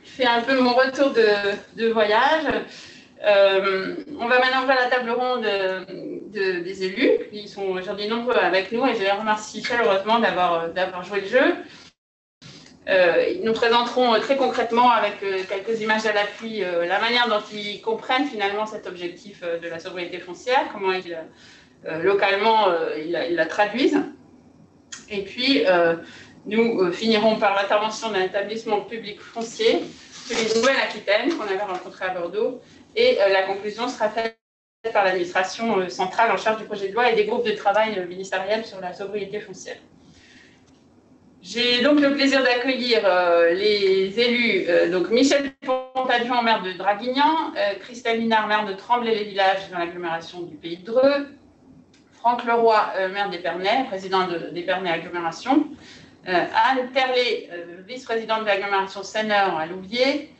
fait un peu mon retour de voyage. On va maintenant ouvrir la table ronde des élus, qui sont aujourd'hui nombreux avec nous, et je les remercie chaleureusement d'avoir joué le jeu. Ils nous présenteront très concrètement, avec quelques images à l'appui, la manière dont ils comprennent finalement cet objectif de la sobriété foncière, comment ils, localement ils la traduisent. Et puis, nous finirons par l'intervention d'un établissement public foncier, celui de Nouvelle-Aquitaine, qu'on avait rencontré à Bordeaux, et la conclusion sera faite par l'administration centrale en charge du projet de loi et des groupes de travail ministériels sur la sobriété foncière. J'ai donc le plaisir d'accueillir les élus, donc Michel Pont-Adjoint, maire de Draguignan, Christelle Minard, maire de Tremblay-les-Villages dans l'agglomération du Pays de Dreux, Franck Leroy, maire d'Épernay, président d'Épernay Agglomération, Anne Terlet, vice-présidente de l'agglomération Seineur à Louviers,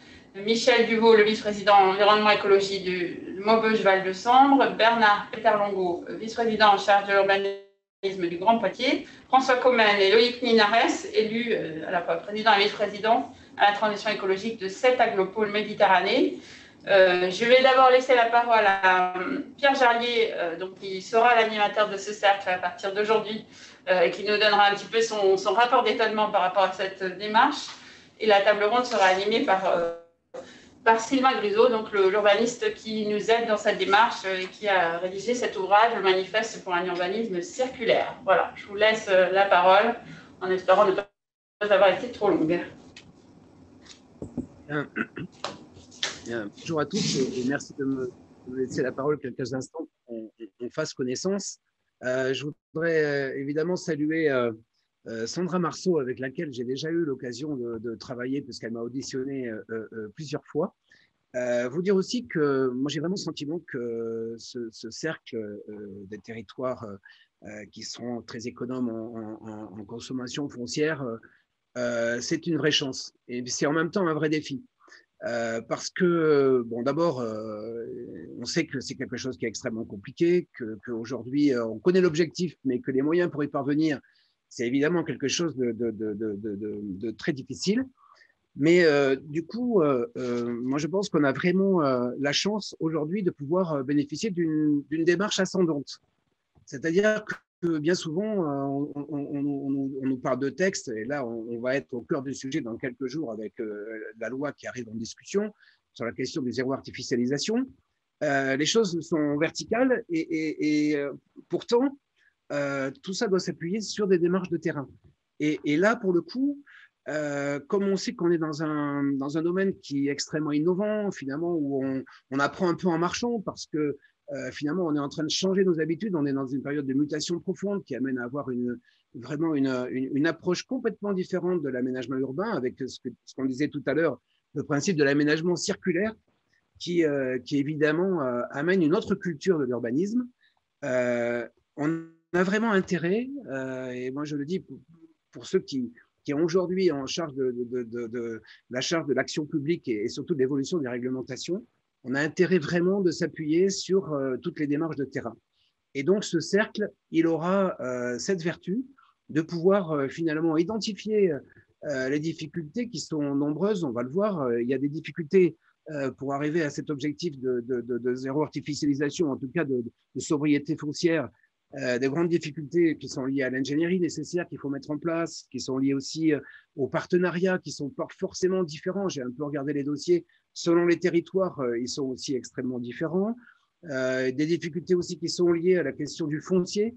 Michel Duvaux, le vice-président environnement écologie du Maubeuge-Val-de-Sambre, Bernard Peterlongo, vice-président en charge de l'urbanisme du Grand Poitiers, François Comène et Loïc Ninares, élus à la fois président et vice-président à la transition écologique de 7 agglopôles Méditerranée. Je vais d'abord laisser la parole à Pierre Jarlier, donc, qui sera l'animateur de ce cercle à partir d'aujourd'hui et qui nous donnera un petit peu son rapport d'étonnement par rapport à cette démarche. Et la table ronde sera animée par Sylvain Grisot, donc l'urbaniste qui nous aide dans cette démarche et qui a rédigé cet ouvrage, le manifeste pour un urbanisme circulaire. Voilà, je vous laisse la parole en espérant ne pas avoir été trop longue. Bonjour à tous et merci de me laisser la parole quelques instants pour qu'on fasse connaissance. Je voudrais évidemment saluer Sandra Marceau, avec laquelle j'ai déjà eu l'occasion de travailler puisqu'elle m'a auditionné plusieurs fois. Vous dire aussi que moi j'ai vraiment le sentiment que ce cercle des territoires qui sont très économes en consommation foncière, c'est une vraie chance et c'est en même temps un vrai défi. Parce que, bon, d'abord, on sait que c'est quelque chose qui est extrêmement compliqué, qu'aujourd'hui, on connaît l'objectif, mais que les moyens pour y parvenir, c'est évidemment quelque chose de très difficile. Mais du coup, moi, je pense qu'on a vraiment la chance aujourd'hui de pouvoir bénéficier d'une démarche ascendante. C'est-à-dire que bien souvent, on nous parle de textes, et là, on va être au cœur du sujet dans quelques jours avec la loi qui arrive en discussion sur la question du zéro artificialisation. Les choses sont verticales et pourtant, tout ça doit s'appuyer sur des démarches de terrain. Et là, pour le coup, comme on sait qu'on est dans un domaine qui est extrêmement innovant, finalement, où on apprend un peu en marchant parce que finalement, on est en train de changer nos habitudes. On est dans une période de mutation profonde qui amène à avoir vraiment une approche complètement différente de l'aménagement urbain, avec ce qu'on disait tout à l'heure, le principe de l'aménagement circulaire, qui évidemment amène une autre culture de l'urbanisme. On a vraiment intérêt, et moi je le dis pour ceux qui ont aujourd'hui en charge de la charge de l'action publique et surtout de l'évolution des réglementations, on a intérêt vraiment de s'appuyer sur toutes les démarches de terrain. Et donc, ce cercle, il aura cette vertu de pouvoir finalement identifier les difficultés qui sont nombreuses. On va le voir, il y a des difficultés pour arriver à cet objectif de zéro artificialisation, en tout cas de sobriété foncière, des grandes difficultés qui sont liées à l'ingénierie nécessaire qu'il faut mettre en place, qui sont liées aussi aux partenariats qui sont forcément différents. J'ai un peu regardé les dossiers. Selon les territoires, ils sont aussi extrêmement différents. Des difficultés aussi qui sont liées à la question du foncier.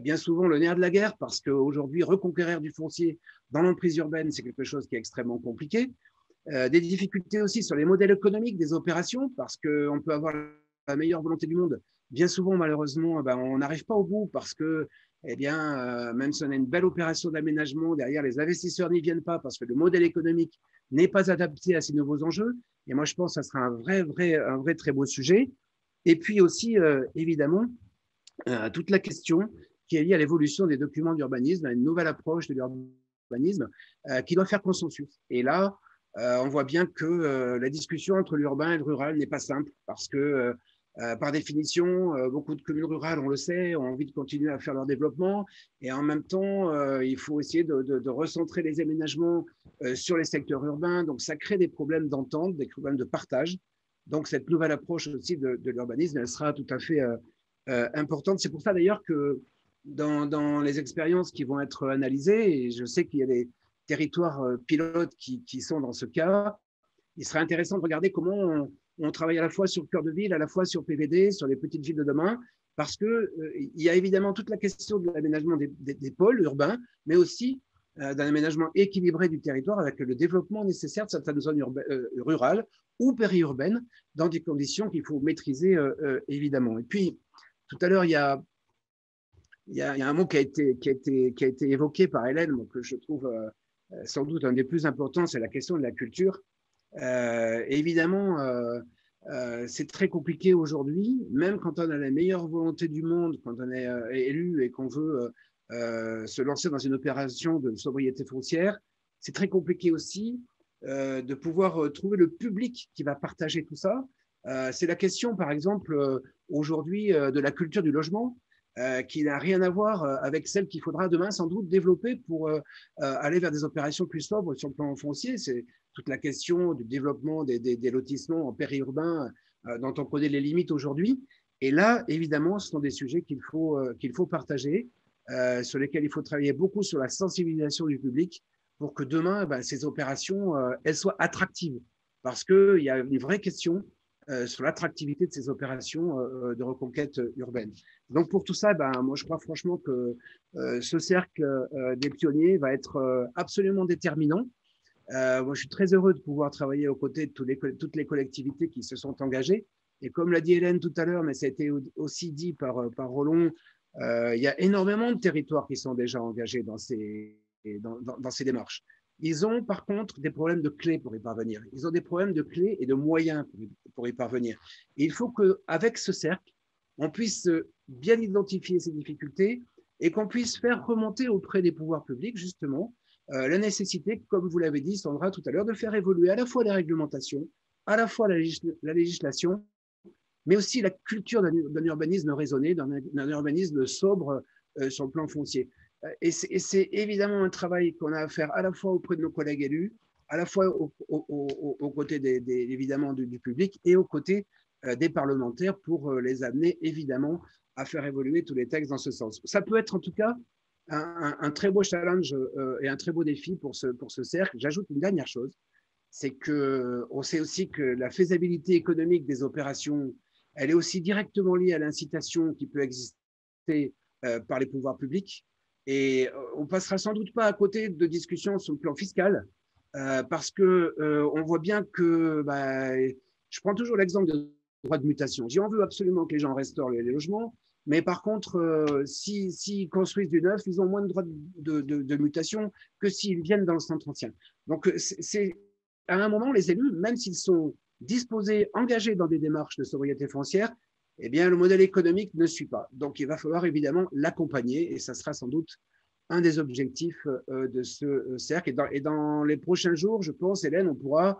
Bien souvent, le nerf de la guerre, parce qu'aujourd'hui, reconquérir du foncier dans l'emprise urbaine, c'est quelque chose qui est extrêmement compliqué. Des difficultés aussi sur les modèles économiques des opérations, parce qu'on peut avoir la meilleure volonté du monde. Bien souvent, malheureusement, on n'arrive pas au bout parce que, même si on a une belle opération d'aménagement, derrière, les investisseurs n'y viennent pas parce que le modèle économique n'est pas adapté à ces nouveaux enjeux. Et moi, je pense que ça sera un vrai très beau sujet. Et puis aussi, évidemment, toute la question qui est liée à l'évolution des documents d'urbanisme, à une nouvelle approche de l'urbanisme qui doit faire consensus. Et là, on voit bien que la discussion entre l'urbain et le rural n'est pas simple parce que Par définition, beaucoup de communes rurales, on le sait, ont envie de continuer à faire leur développement et en même temps, il faut essayer de recentrer les aménagements sur les secteurs urbains. Donc, ça crée des problèmes d'entente, des problèmes de partage. Donc, cette nouvelle approche aussi de l'urbanisme, elle sera tout à fait importante. C'est pour ça d'ailleurs que dans les expériences qui vont être analysées, et je sais qu'il y a des territoires pilotes qui sont dans ce cas, il serait intéressant de regarder comment on travaille à la fois sur le cœur de ville, à la fois sur PVD, sur les petites villes de demain, parce qu'il y a évidemment toute la question de l'aménagement des pôles urbains, mais aussi d'un aménagement équilibré du territoire avec le développement nécessaire de certaines zones rurales ou périurbaines dans des conditions qu'il faut maîtriser évidemment. Et puis, tout à l'heure, il y a un mot qui a été évoqué par Hélène, que je trouve sans doute un des plus importants, c'est la question de la culture. Évidemment, c'est très compliqué aujourd'hui, même quand on a la meilleure volonté du monde, quand on est élu et qu'on veut se lancer dans une opération de sobriété foncière, c'est très compliqué aussi de pouvoir trouver le public qui va partager tout ça. C'est la question, par exemple, aujourd'hui de la culture du logement, qui n'a rien à voir avec celle qu'il faudra demain sans doute développer pour aller vers des opérations plus sobres sur le plan foncier. C'est toute la question du développement des lotissements en périurbain dont on connaît les limites aujourd'hui. Et là, évidemment, ce sont des sujets qu'il faut partager, sur lesquels il faut travailler beaucoup sur la sensibilisation du public pour que demain, ces opérations, elles soient attractives. Parce qu'il y a une vraie question sur l'attractivité de ces opérations de reconquête urbaine. Donc pour tout ça, moi je crois franchement que ce cercle des pionniers va être absolument déterminant. Moi je suis très heureux de pouvoir travailler aux côtés de toutes les collectivités qui se sont engagées. Et comme l'a dit Hélène tout à l'heure, mais ça a été aussi dit par Roland, il y a énormément de territoires qui sont déjà engagés dans ces démarches. Ils ont par contre des problèmes de clés pour y parvenir. Ils ont des problèmes de clés et de moyens pour y parvenir. Et il faut qu'avec ce cercle, on puisse bien identifier ces difficultés et qu'on puisse faire remonter auprès des pouvoirs publics justement la nécessité, comme vous l'avez dit Sandra tout à l'heure, de faire évoluer à la fois les réglementations, à la fois la législation, mais aussi la culture d'un urbanisme raisonné, d'un urbanisme sobre sur le plan foncier. Et c'est évidemment un travail qu'on a à faire à la fois auprès de nos collègues élus, à la fois aux côtés évidemment du public et aux côtés des parlementaires pour les amener évidemment à faire évoluer tous les textes dans ce sens. Ça peut être en tout cas un très beau challenge et un très beau défi pour ce cercle. J'ajoute une dernière chose, c'est qu'on sait aussi que la faisabilité économique des opérations, elle est aussi directement liée à l'incitation qui peut exister par les pouvoirs publics. Et on passera sans doute pas à côté de discussions sur le plan fiscal, parce que on voit bien que, je prends toujours l'exemple de droit de mutation. On veut absolument que les gens restaurent les logements, mais par contre, s'ils construisent du neuf, ils ont moins de droits de mutation que s'ils viennent dans le centre ancien. Donc, c'est à un moment, les élus, même s'ils sont disposés, engagés dans des démarches de sobriété foncière, eh bien, le modèle économique ne suit pas. Donc, il va falloir évidemment l'accompagner et ça sera sans doute un des objectifs de ce cercle. Et dans les prochains jours, je pense, Hélène, on pourra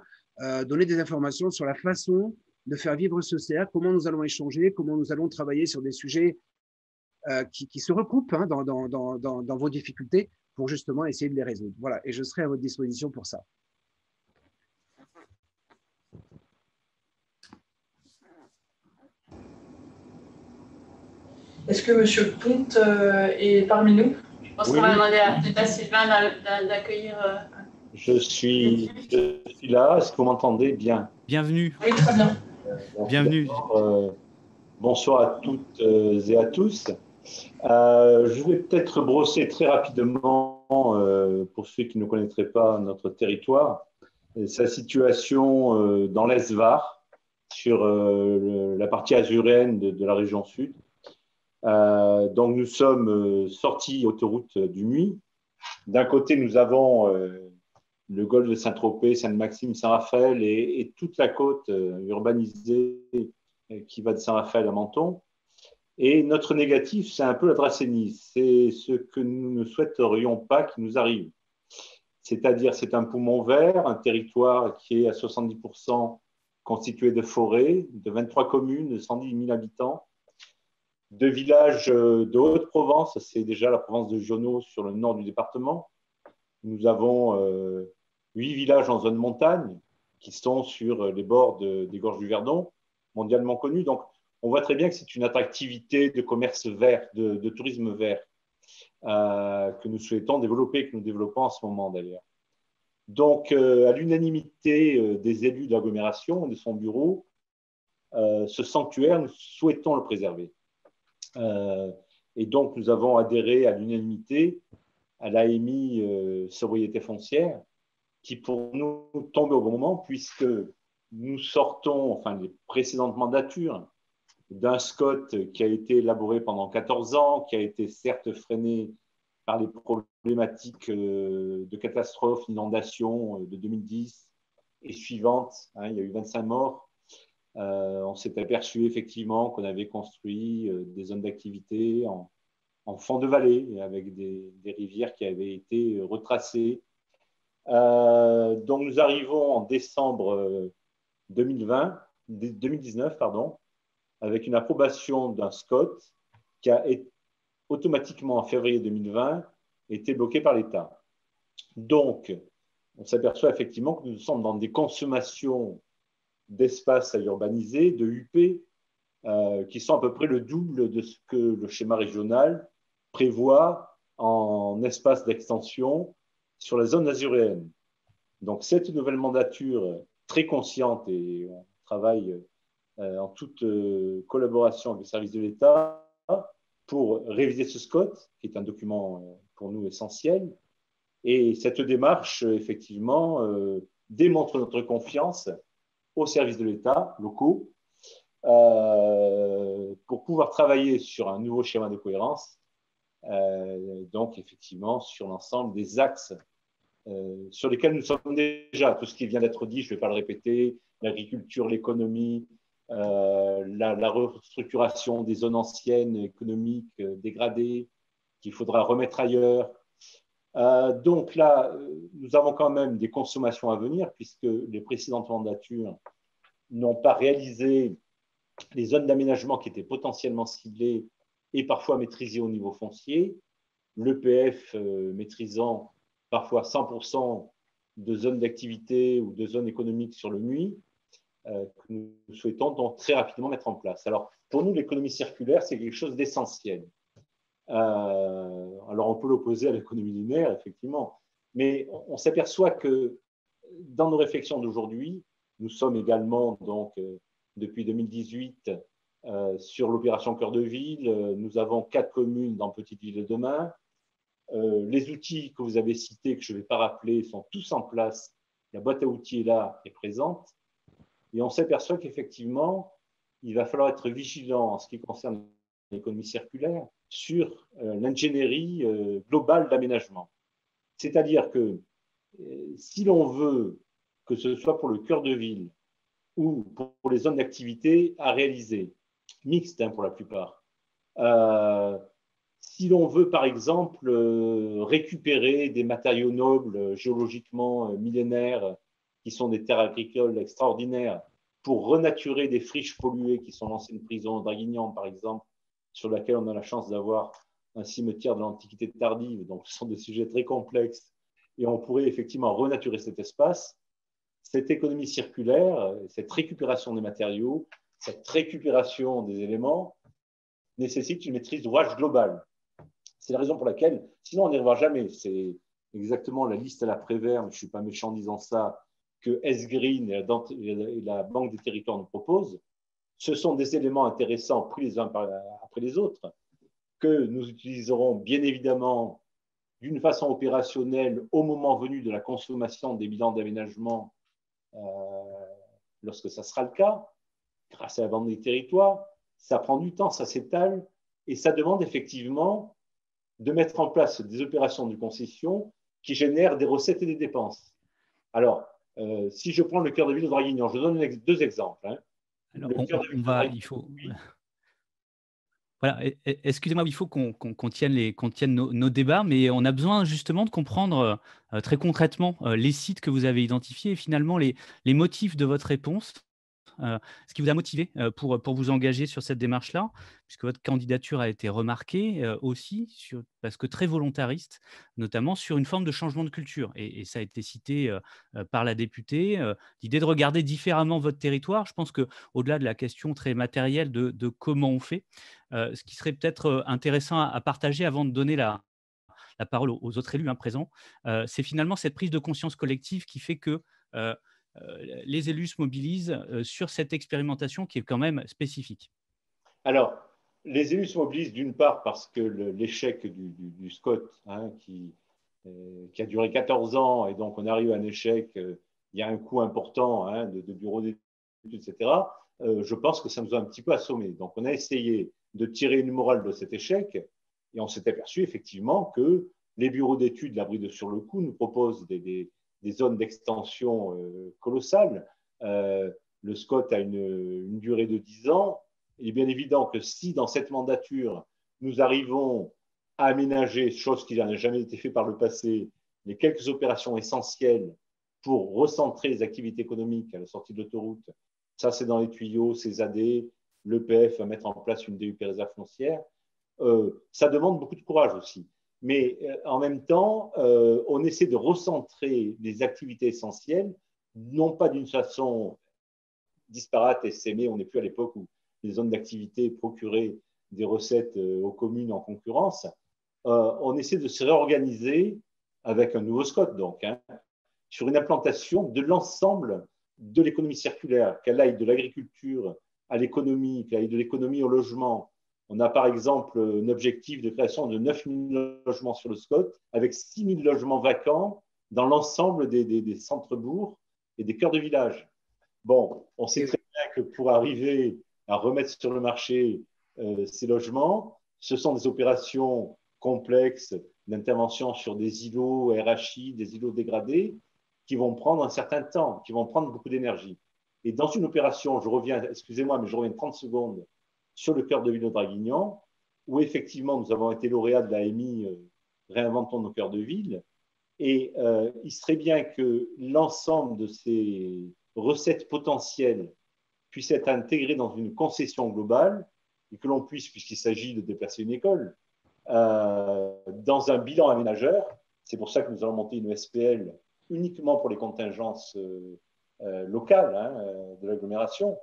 donner des informations sur la façon de faire vivre ce cercle, comment nous allons échanger, comment nous allons travailler sur des sujets qui se recoupent dans vos difficultés pour justement essayer de les résoudre. Voilà, et je serai à votre disposition pour ça. Est-ce que M. Ponte est parmi nous? Je pense qu'on va demander à Sylvain d'accueillir. Je suis là. Est-ce que vous m'entendez bien? Bienvenue. Oui, très bien. Bienvenue. Bonsoir à toutes et à tous. Je vais peut-être brosser très rapidement, pour ceux qui ne connaîtraient pas notre territoire, sa situation dans l'Est-Var, sur la partie azuréenne de la région sud. Donc nous sommes sortis autoroute du Muy. D'un côté, nous avons le golfe de Saint-Tropez, Sainte-Maxime, Saint-Raphaël et toute la côte urbanisée qui va de Saint-Raphaël à Menton. Et notre négatif, c'est un peu la Dracénie. C'est ce que nous ne souhaiterions pas qui nous arrive. C'est-à-dire, c'est un poumon vert, un territoire qui est à 70% constitué de forêts, de 23 communes, de 110 000 habitants, 2 villages de Haute-Provence, c'est déjà la province de Giono sur le nord du département. Nous avons 8 villages en zone montagne qui sont sur les bords des gorges du Verdon, mondialement connus. Donc, on voit très bien que c'est une attractivité de commerce vert, de tourisme vert, que nous souhaitons développer, que nous développons en ce moment d'ailleurs. Donc, à l'unanimité des élus de l'agglomération, de son bureau, ce sanctuaire, nous souhaitons le préserver. Et donc, nous avons adhéré à l'unanimité à l'AMI sobriété foncière, qui pour nous tombe au bon moment, puisque nous sortons, enfin les précédentes mandatures, d'un SCOT qui a été élaboré pendant 14 ans, qui a été certes freiné par les problématiques de catastrophes, inondations de 2010 et suivantes. Hein, il y a eu 25 morts. On s'est aperçu effectivement qu'on avait construit des zones d'activité en fond de vallée, avec des rivières qui avaient été retracées. Donc nous arrivons en décembre 2019, avec une approbation d'un SCOT qui a automatiquement en février 2020 été bloqué par l'État. Donc, on s'aperçoit effectivement que nous sommes dans des consommations d'espaces à urbaniser, de UP, qui sont à peu près le double de ce que le schéma régional prévoit en espace d'extension sur la zone azuréenne. Donc, cette nouvelle mandature très consciente, et on travaille en toute collaboration avec les services de l'État pour réviser ce SCOT, qui est un document pour nous essentiel. Et cette démarche, effectivement, démontre notre confiance aux services de l'État locaux pour pouvoir travailler sur un nouveau schéma de cohérence, donc effectivement sur l'ensemble des axes sur lesquels nous sommes déjà. Tout ce qui vient d'être dit, je ne vais pas le répéter, l'agriculture, l'économie, la restructuration des zones anciennes économiques dégradées qu'il faudra remettre ailleurs. Donc là, nous avons quand même des consommations à venir puisque les précédentes mandatures n'ont pas réalisé les zones d'aménagement qui étaient potentiellement ciblées et parfois maîtrisées au niveau foncier, l'EPF maîtrisant parfois 100% de zones d'activité ou de zones économiques sur le MUI, que nous souhaitons donc très rapidement mettre en place. Alors, pour nous, l'économie circulaire, c'est quelque chose d'essentiel. Alors, on peut l'opposer à l'économie linéaire, effectivement, mais on s'aperçoit que dans nos réflexions d'aujourd'hui, nous sommes également, donc, depuis 2018, sur l'opération Cœur de Ville. Nous avons 4 communes dans Petite Ville de demain. Les outils que vous avez cités, que je ne vais pas rappeler, sont tous en place. La boîte à outils est là, est présente. Et on s'aperçoit qu'effectivement, il va falloir être vigilant en ce qui concerne l'économie circulaire sur l'ingénierie globale d'aménagement. C'est-à-dire que si l'on veut que ce soit pour le cœur de ville ou pour les zones d'activité à réaliser, mixtes pour la plupart, si l'on veut par exemple récupérer des matériaux nobles géologiquement millénaires qui sont des terres agricoles extraordinaires pour renaturer des friches polluées qui sont l'ancienne prison de Draguignan, par exemple, sur laquelle on a la chance d'avoir un cimetière de l'Antiquité tardive. Donc, ce sont des sujets très complexes et on pourrait effectivement renaturer cet espace. Cette économie circulaire, cette récupération des matériaux, cette récupération des éléments nécessite une maîtrise d'ouvrage globale. C'est la raison pour laquelle, sinon on n'y arrivera jamais. C'est exactement la liste à la Prévert, mais je ne suis pas méchant en disant ça, que S-Green et la Banque des territoires nous proposent. Ce sont des éléments intéressants pris les uns après les autres, que nous utiliserons bien évidemment d'une façon opérationnelle au moment venu de la consommation des bilans d'aménagement lorsque ça sera le cas, grâce à la Banque des territoires. Ça prend du temps, ça s'étale et ça demande effectivement de mettre en place des opérations de concession qui génèrent des recettes et des dépenses. Alors, si je prends le cœur de ville de Draguignan, je donne 2 exemples. Hein. Alors, il faut… Voilà, excusez-moi, il faut qu'on tienne nos débats, mais on a besoin justement de comprendre très concrètement les sites que vous avez identifiés et finalement les motifs de votre réponse. ce qui vous a motivé pour vous engager sur cette démarche-là, puisque votre candidature a été remarquée aussi, parce que très volontariste, notamment sur une forme de changement de culture. Et ça a été cité par la députée, l'idée de regarder différemment votre territoire. Je pense qu'au-delà de la question très matérielle de comment on fait, ce qui serait peut-être intéressant à partager avant de donner la parole aux autres élus présents, c'est finalement cette prise de conscience collective qui fait que les élus se mobilisent sur cette expérimentation qui est quand même spécifique. Alors, les élus se mobilisent d'une part parce que l'échec du SCOT, qui a duré 14 ans, et donc on arrive à un échec, il y a un coût important de bureaux d'études, etc. Je pense que ça nous a un petit peu assommés. Donc on a essayé de tirer une morale de cet échec, et on s'est aperçu effectivement que les bureaux d'études, l'abri de sur le coup, nous proposent des zones d'extension colossales. Le SCOT a une durée de 10 ans. Il est bien évident que si dans cette mandature, nous arrivons à aménager, chose qui n'a jamais été fait par le passé, les quelques opérations essentielles pour recentrer les activités économiques à la sortie de l'autoroute, ça c'est dans les tuyaux, CESAD, l'EPF va mettre en place une DUP réserve foncière, ça demande beaucoup de courage aussi. Mais en même temps, on essaie de recentrer les activités essentielles, non pas d'une façon disparate et sémée, on n'est plus à l'époque où les zones d'activité procuraient des recettes aux communes en concurrence. On essaie de se réorganiser avec un nouveau SCOT, donc, sur une implantation de l'ensemble de l'économie circulaire, qu'elle aille de l'agriculture à l'économie, qu'elle aille de l'économie au logement. On a par exemple un objectif de création de 9 000 logements sur le SCOT, avec 6 000 logements vacants dans l'ensemble des centres-bourgs et des cœurs de village. Bon, on sait très bien que pour arriver à remettre sur le marché ces logements, ce sont des opérations complexes d'intervention sur des îlots RHI, des îlots dégradés, qui vont prendre un certain temps, qui vont prendre beaucoup d'énergie. Et dans une opération, je reviens 30 secondes, sur le cœur de ville de Draguignan, où effectivement nous avons été lauréats de l'AMI Réinventons nos cœurs de ville. Et il serait bien que l'ensemble de ces recettes potentielles puissent être intégrées dans une concession globale et que l'on puisse, puisqu'il s'agit de déplacer une école, dans un bilan aménageur. C'est pour ça que nous allons monter une SPL uniquement pour les contingences locales de l'agglomération,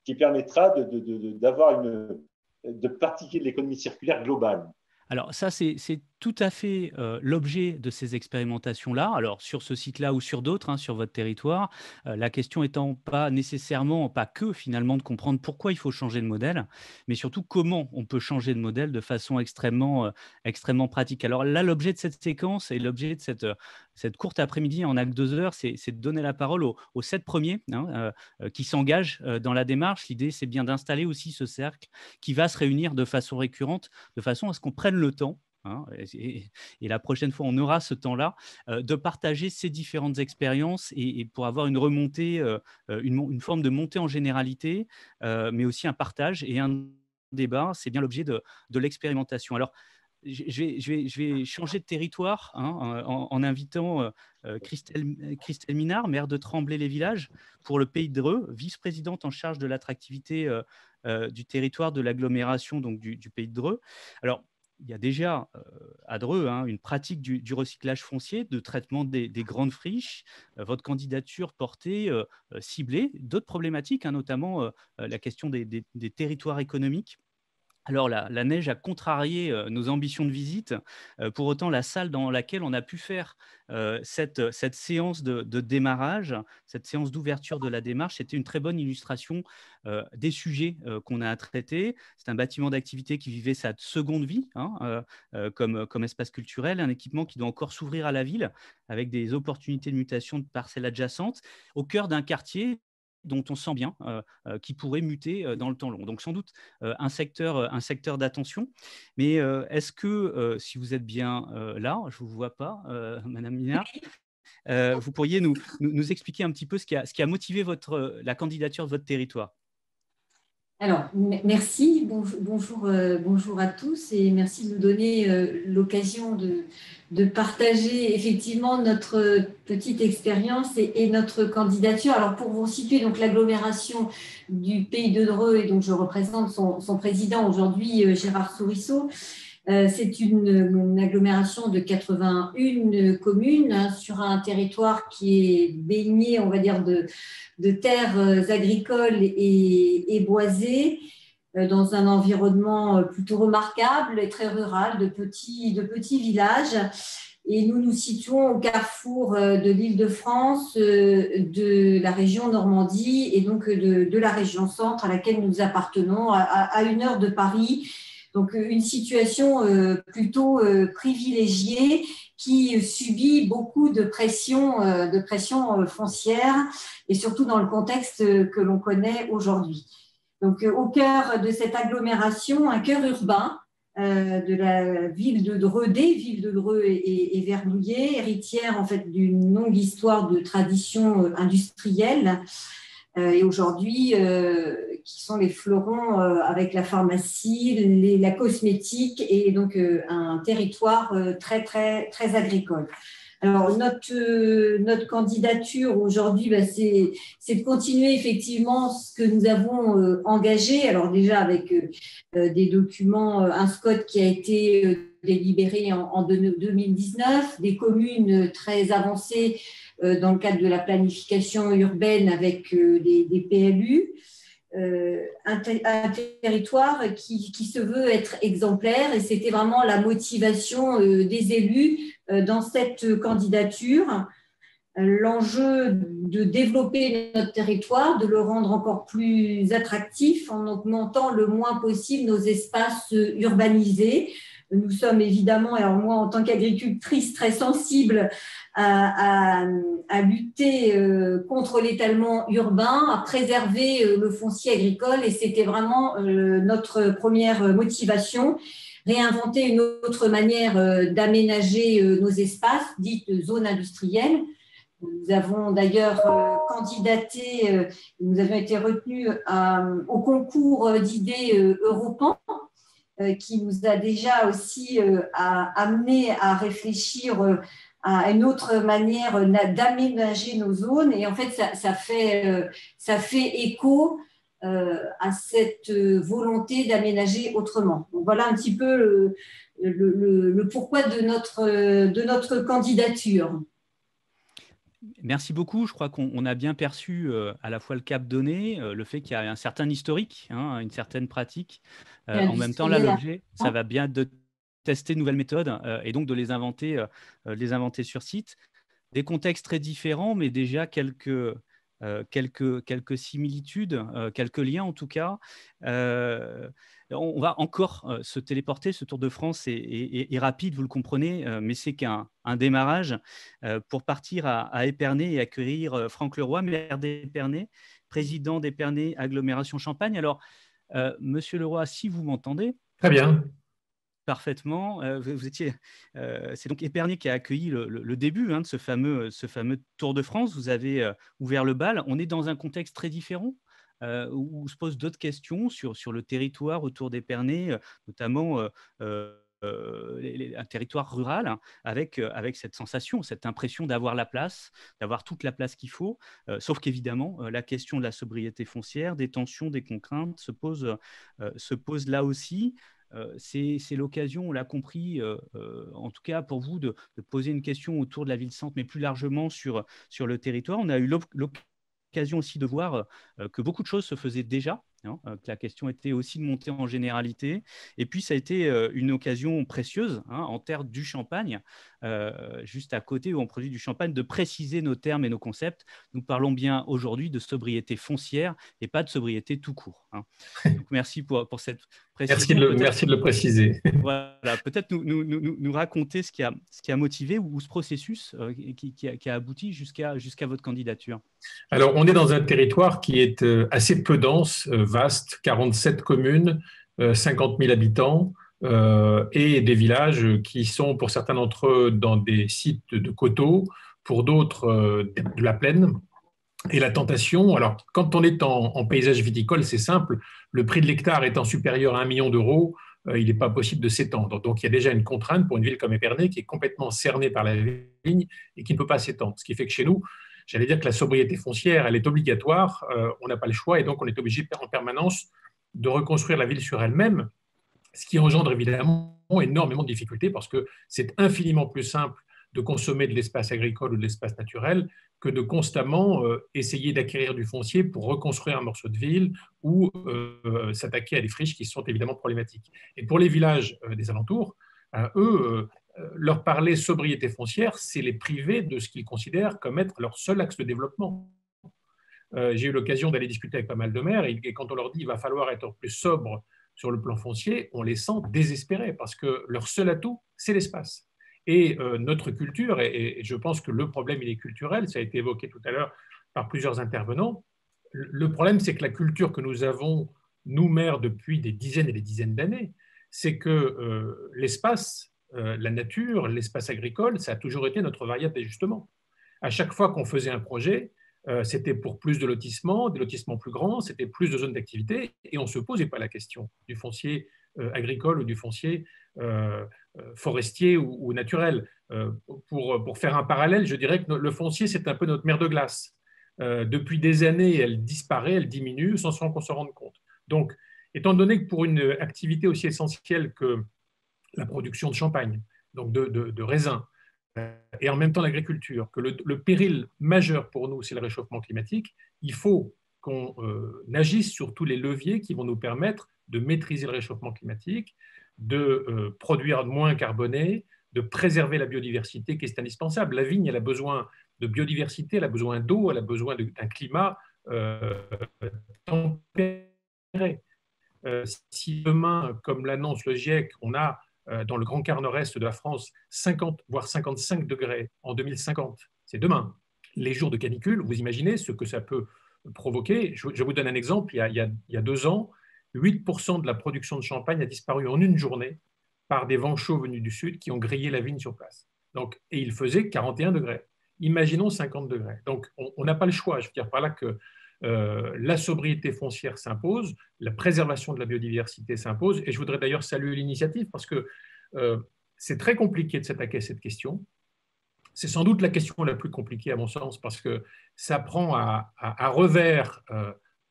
qui permettra de pratiquer de l'économie circulaire globale. Alors ça, c'est tout à fait l'objet de ces expérimentations-là. Alors sur ce site-là ou sur d'autres, sur votre territoire, la question étant pas nécessairement, pas que finalement de comprendre pourquoi il faut changer de modèle, mais surtout comment on peut changer de modèle de façon extrêmement pratique. Alors là, l'objet de cette séquence et l'objet de cette courte après-midi en acte 2 heures, c'est de donner la parole aux 7 premiers qui s'engagent dans la démarche. L'idée, c'est bien d'installer aussi ce cercle qui va se réunir de façon récurrente, de façon à ce qu'on prenne le temps, et la prochaine fois, on aura ce temps-là, de partager ces différentes expériences et pour avoir une remontée, une forme de montée en généralité, mais aussi un partage et un débat. C'est bien l'objet de l'expérimentation. Alors, je vais changer de territoire en invitant Christelle Minard, maire de Tremblay-les-Villages, pour le Pays de Dreux, vice-présidente en charge de l'attractivité du territoire de l'agglomération, donc du Pays de Dreux. Alors, il y a déjà à Dreux une pratique du recyclage foncier, de traitement des grandes friches. Votre candidature portée, ciblée, d'autres problématiques, notamment la question des territoires économiques. Alors, la neige a contrarié nos ambitions de visite. Pour autant, la salle dans laquelle on a pu faire cette séance de démarrage, cette séance d'ouverture de la démarche, c'était une très bonne illustration des sujets qu'on a à traiter. C'est un bâtiment d'activité qui vivait sa seconde vie comme espace culturel, un équipement qui doit encore s'ouvrir à la ville avec des opportunités de mutation de parcelles adjacentes au cœur d'un quartier dont on sent bien qui pourrait muter dans le temps long. Donc sans doute un secteur d'attention. Mais est-ce que, si vous êtes bien là, je ne vous vois pas, Madame Minard, vous pourriez nous expliquer un petit peu ce qui a motivé la candidature de votre territoire? Alors, merci, bonjour à tous et merci de nous donner l'occasion de partager effectivement notre petite expérience et notre candidature. Alors, pour vous situer, donc l'agglomération du Pays de Dreux, et donc je représente son président aujourd'hui, Gérard Sourisseau. C'est une agglomération de 81 communes, hein, sur un territoire qui est baigné, on va dire, de terres agricoles et boisées, dans un environnement plutôt remarquable et très rural, de petits villages. Et nous nous situons au carrefour de l'Île-de-France, de la région Normandie et donc de la région Centre à laquelle nous appartenons, à 1 heure de Paris. Donc, une situation plutôt privilégiée qui subit beaucoup de pression foncière et surtout dans le contexte que l'on connaît aujourd'hui. Donc, au cœur de cette agglomération, un cœur urbain de la ville de Dreux, des villes de Dreux et Vernouillet, héritière en fait d'une longue histoire de tradition industrielle. Et aujourd'hui, qui sont les fleurons avec la pharmacie, la cosmétique et donc un territoire très, très, très agricole. Alors, notre candidature aujourd'hui, c'est de continuer effectivement ce que nous avons engagé. Alors déjà avec des documents, un SCOT qui a été délibéré en 2019, des communes très avancées dans le cadre de la planification urbaine avec des PLU, un territoire qui se veut être exemplaire, et c'était vraiment la motivation des élus dans cette candidature. L'enjeu de développer notre territoire, de le rendre encore plus attractif en augmentant le moins possible nos espaces urbanisés. Nous sommes évidemment, alors moi en tant qu'agricultrice, très sensible à lutter contre l'étalement urbain, à préserver le foncier agricole, et c'était vraiment notre première motivation. Réinventer une autre manière d'aménager nos espaces, dite zone industrielle. Nous avons d'ailleurs candidaté, nous avons été retenus au concours d'idées Europan, qui nous a déjà aussi amené à réfléchir à une autre manière d'aménager nos zones. Et en fait, ça fait écho à cette volonté d'aménager autrement. Donc, voilà un petit peu le pourquoi de notre candidature. Merci beaucoup. Je crois qu'on a bien perçu à la fois le cap donné, le fait qu'il y a un certain historique, hein, une certaine pratique. En même temps, là, l'objet, ça va bien de tester de nouvelles méthodes et donc de les inventer sur site. Des contextes très différents, mais déjà quelques similitudes, quelques liens en tout cas. On va encore se téléporter. Ce Tour de France est rapide, vous le comprenez, mais c'est qu'un démarrage pour partir à Épernay et accueillir Franck Leroy, maire d'Épernay, président d'Épernay Agglomération Champagne. Alors, Monsieur Leroy, si vous m'entendez. Très bien. Parfaitement. C'est donc Épernay qui a accueilli le début de ce fameux Tour de France. Vous avez ouvert le bal. On est dans un contexte très différent où se posent d'autres questions sur le territoire autour d'Épernay, notamment un territoire rural, hein, avec cette sensation, cette impression d'avoir la place, d'avoir toute la place qu'il faut. Sauf qu'évidemment, la question de la sobriété foncière, des tensions, des contraintes se pose là aussi. C'est l'occasion, on l'a compris, en tout cas pour vous, de poser une question autour de la ville-centre, mais plus largement sur le territoire. On a eu l'occasion aussi de voir que beaucoup de choses se faisaient déjà, hein, que la question était aussi de monter en généralité. Et puis, ça a été une occasion précieuse, hein, en terre du Champagne, juste à côté où on produit du champagne, de préciser nos termes et nos concepts. Nous parlons bien aujourd'hui de sobriété foncière et pas de sobriété tout court, hein. Donc, merci pour cette précision. Merci de le préciser. Voilà, peut-être nous raconter ce qui a motivé ou ce processus qui a abouti jusqu'à votre candidature. Alors, on est dans un territoire qui est assez peu dense, vaste, 47 communes, 50 000 habitants, et des villages qui sont, pour certains d'entre eux, dans des sites de coteaux, pour d'autres, de la plaine. Et la tentation, alors quand on est en paysage viticole, c'est simple, le prix de l'hectare étant supérieur à 1 million d'euros, il n'est pas possible de s'étendre. Donc il y a déjà une contrainte pour une ville comme Épernay qui est complètement cernée par la vigne et qui ne peut pas s'étendre. Ce qui fait que chez nous, j'allais dire que la sobriété foncière, elle est obligatoire, on n'a pas le choix et donc on est obligé en permanence de reconstruire la ville sur elle-même, ce qui engendre évidemment énormément de difficultés parce que c'est infiniment plus simple de consommer de l'espace agricole ou de l'espace naturel que de constamment essayer d'acquérir du foncier pour reconstruire un morceau de ville ou s'attaquer à des friches qui sont évidemment problématiques. Et pour les villages des alentours, eux, leur parler sobriété foncière, c'est les priver de ce qu'ils considèrent comme être leur seul axe de développement. J'ai eu l'occasion d'aller discuter avec pas mal de maires et quand on leur dit qu'il va falloir être plus sobre sur le plan foncier, on les sent désespérés parce que leur seul atout, c'est l'espace. Et notre culture, et je pense que le problème, il est culturel, ça a été évoqué tout à l'heure par plusieurs intervenants. Le problème, c'est que la culture que nous avons, nous, maires, depuis des dizaines et des dizaines d'années, c'est que l'espace, la nature, l'espace agricole, ça a toujours été notre variable d'ajustement. À chaque fois qu'on faisait un projet, c'était pour plus de lotissements, des lotissements plus grands, c'était plus de zones d'activité, et on ne se posait pas la question du foncier agricole ou du foncier forestier ou naturel. Pour faire un parallèle, je dirais que le foncier, c'est un peu notre mer de glace. Depuis des années, elle disparaît, elle diminue sans qu'on se rende compte. Donc, étant donné que pour une activité aussi essentielle que la production de champagne, donc de raisins, et en même temps l'agriculture, que le péril majeur pour nous, c'est le réchauffement climatique, il faut qu'on agisse sur tous les leviers qui vont nous permettre de maîtriser le réchauffement climatique, de produire moins carboné, de préserver la biodiversité qui est indispensable. La vigne, elle a besoin de biodiversité, elle a besoin d'eau, elle a besoin d'un climat tempéré. Si demain, comme l'annonce le GIEC, on a dans le grand quart nord-est de la France 50 voire 55 degrés en 2050, c'est demain, les jours de canicule, vous imaginez ce que ça peut provoquer. Je vous donne un exemple, il y a 2 ans, 8% de la production de champagne a disparu en une journée par des vents chauds venus du sud qui ont grillé la vigne sur place. Donc, et il faisait 41 degrés. Imaginons 50 degrés. Donc, on n'a pas le choix. Je veux dire par là que la sobriété foncière s'impose, la préservation de la biodiversité s'impose, et je voudrais d'ailleurs saluer l'initiative parce que c'est très compliqué de s'attaquer à cette question. C'est sans doute la question la plus compliquée à mon sens parce que ça prend à revers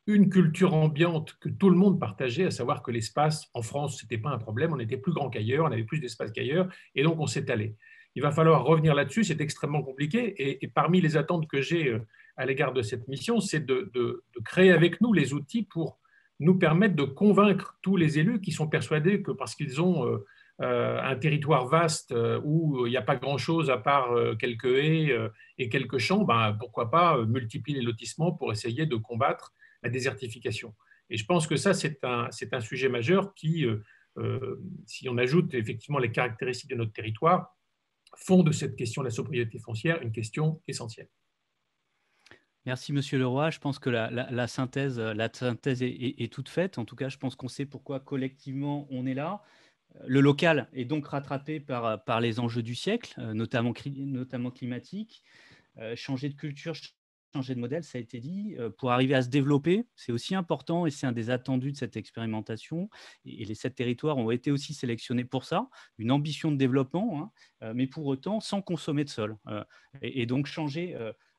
une culture ambiante que tout le monde partageait, à savoir que l'espace en France, ce n'était pas un problème, on était plus grand qu'ailleurs, on avait plus d'espace qu'ailleurs, et donc on s'est allé. Il va falloir revenir là-dessus, c'est extrêmement compliqué, et parmi les attentes que j'ai à l'égard de cette mission, c'est de créer avec nous les outils pour nous permettre de convaincre tous les élus qui sont persuadés que parce qu'ils ont un territoire vaste où il n'y a pas grand-chose à part quelques haies et quelques champs, ben, pourquoi pas multiplier les lotissements pour essayer de combattre la désertification. Et je pense que ça, c'est un sujet majeur qui, si on ajoute effectivement les caractéristiques de notre territoire, font de cette question de la sobriété foncière une question essentielle. Merci, Monsieur Leroy. Je pense que la synthèse est toute faite. En tout cas, je pense qu'on sait pourquoi collectivement on est là. Le local est donc rattrapé par les enjeux du siècle, notamment climatiques. Changer de culture, changer de modèle, ça a été dit, pour arriver à se développer, c'est aussi important et c'est un des attendus de cette expérimentation. Et les 7 territoires ont été aussi sélectionnés pour ça, une ambition de développement, hein, mais pour autant sans consommer de sol. Et donc changer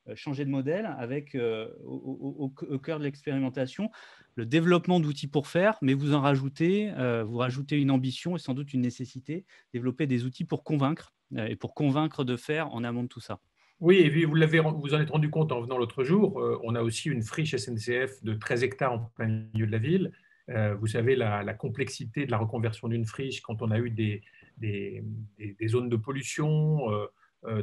de modèle avec au cœur de l'expérimentation le développement d'outils pour faire, mais vous rajoutez une ambition et sans doute une nécessité, développer des outils pour convaincre et pour convaincre de faire en amont de tout ça. Oui, et puis vous en êtes rendu compte en venant l'autre jour, on a aussi une friche SNCF de 13 hectares en plein milieu de la ville. Vous savez la complexité de la reconversion d'une friche quand on a eu des zones de pollution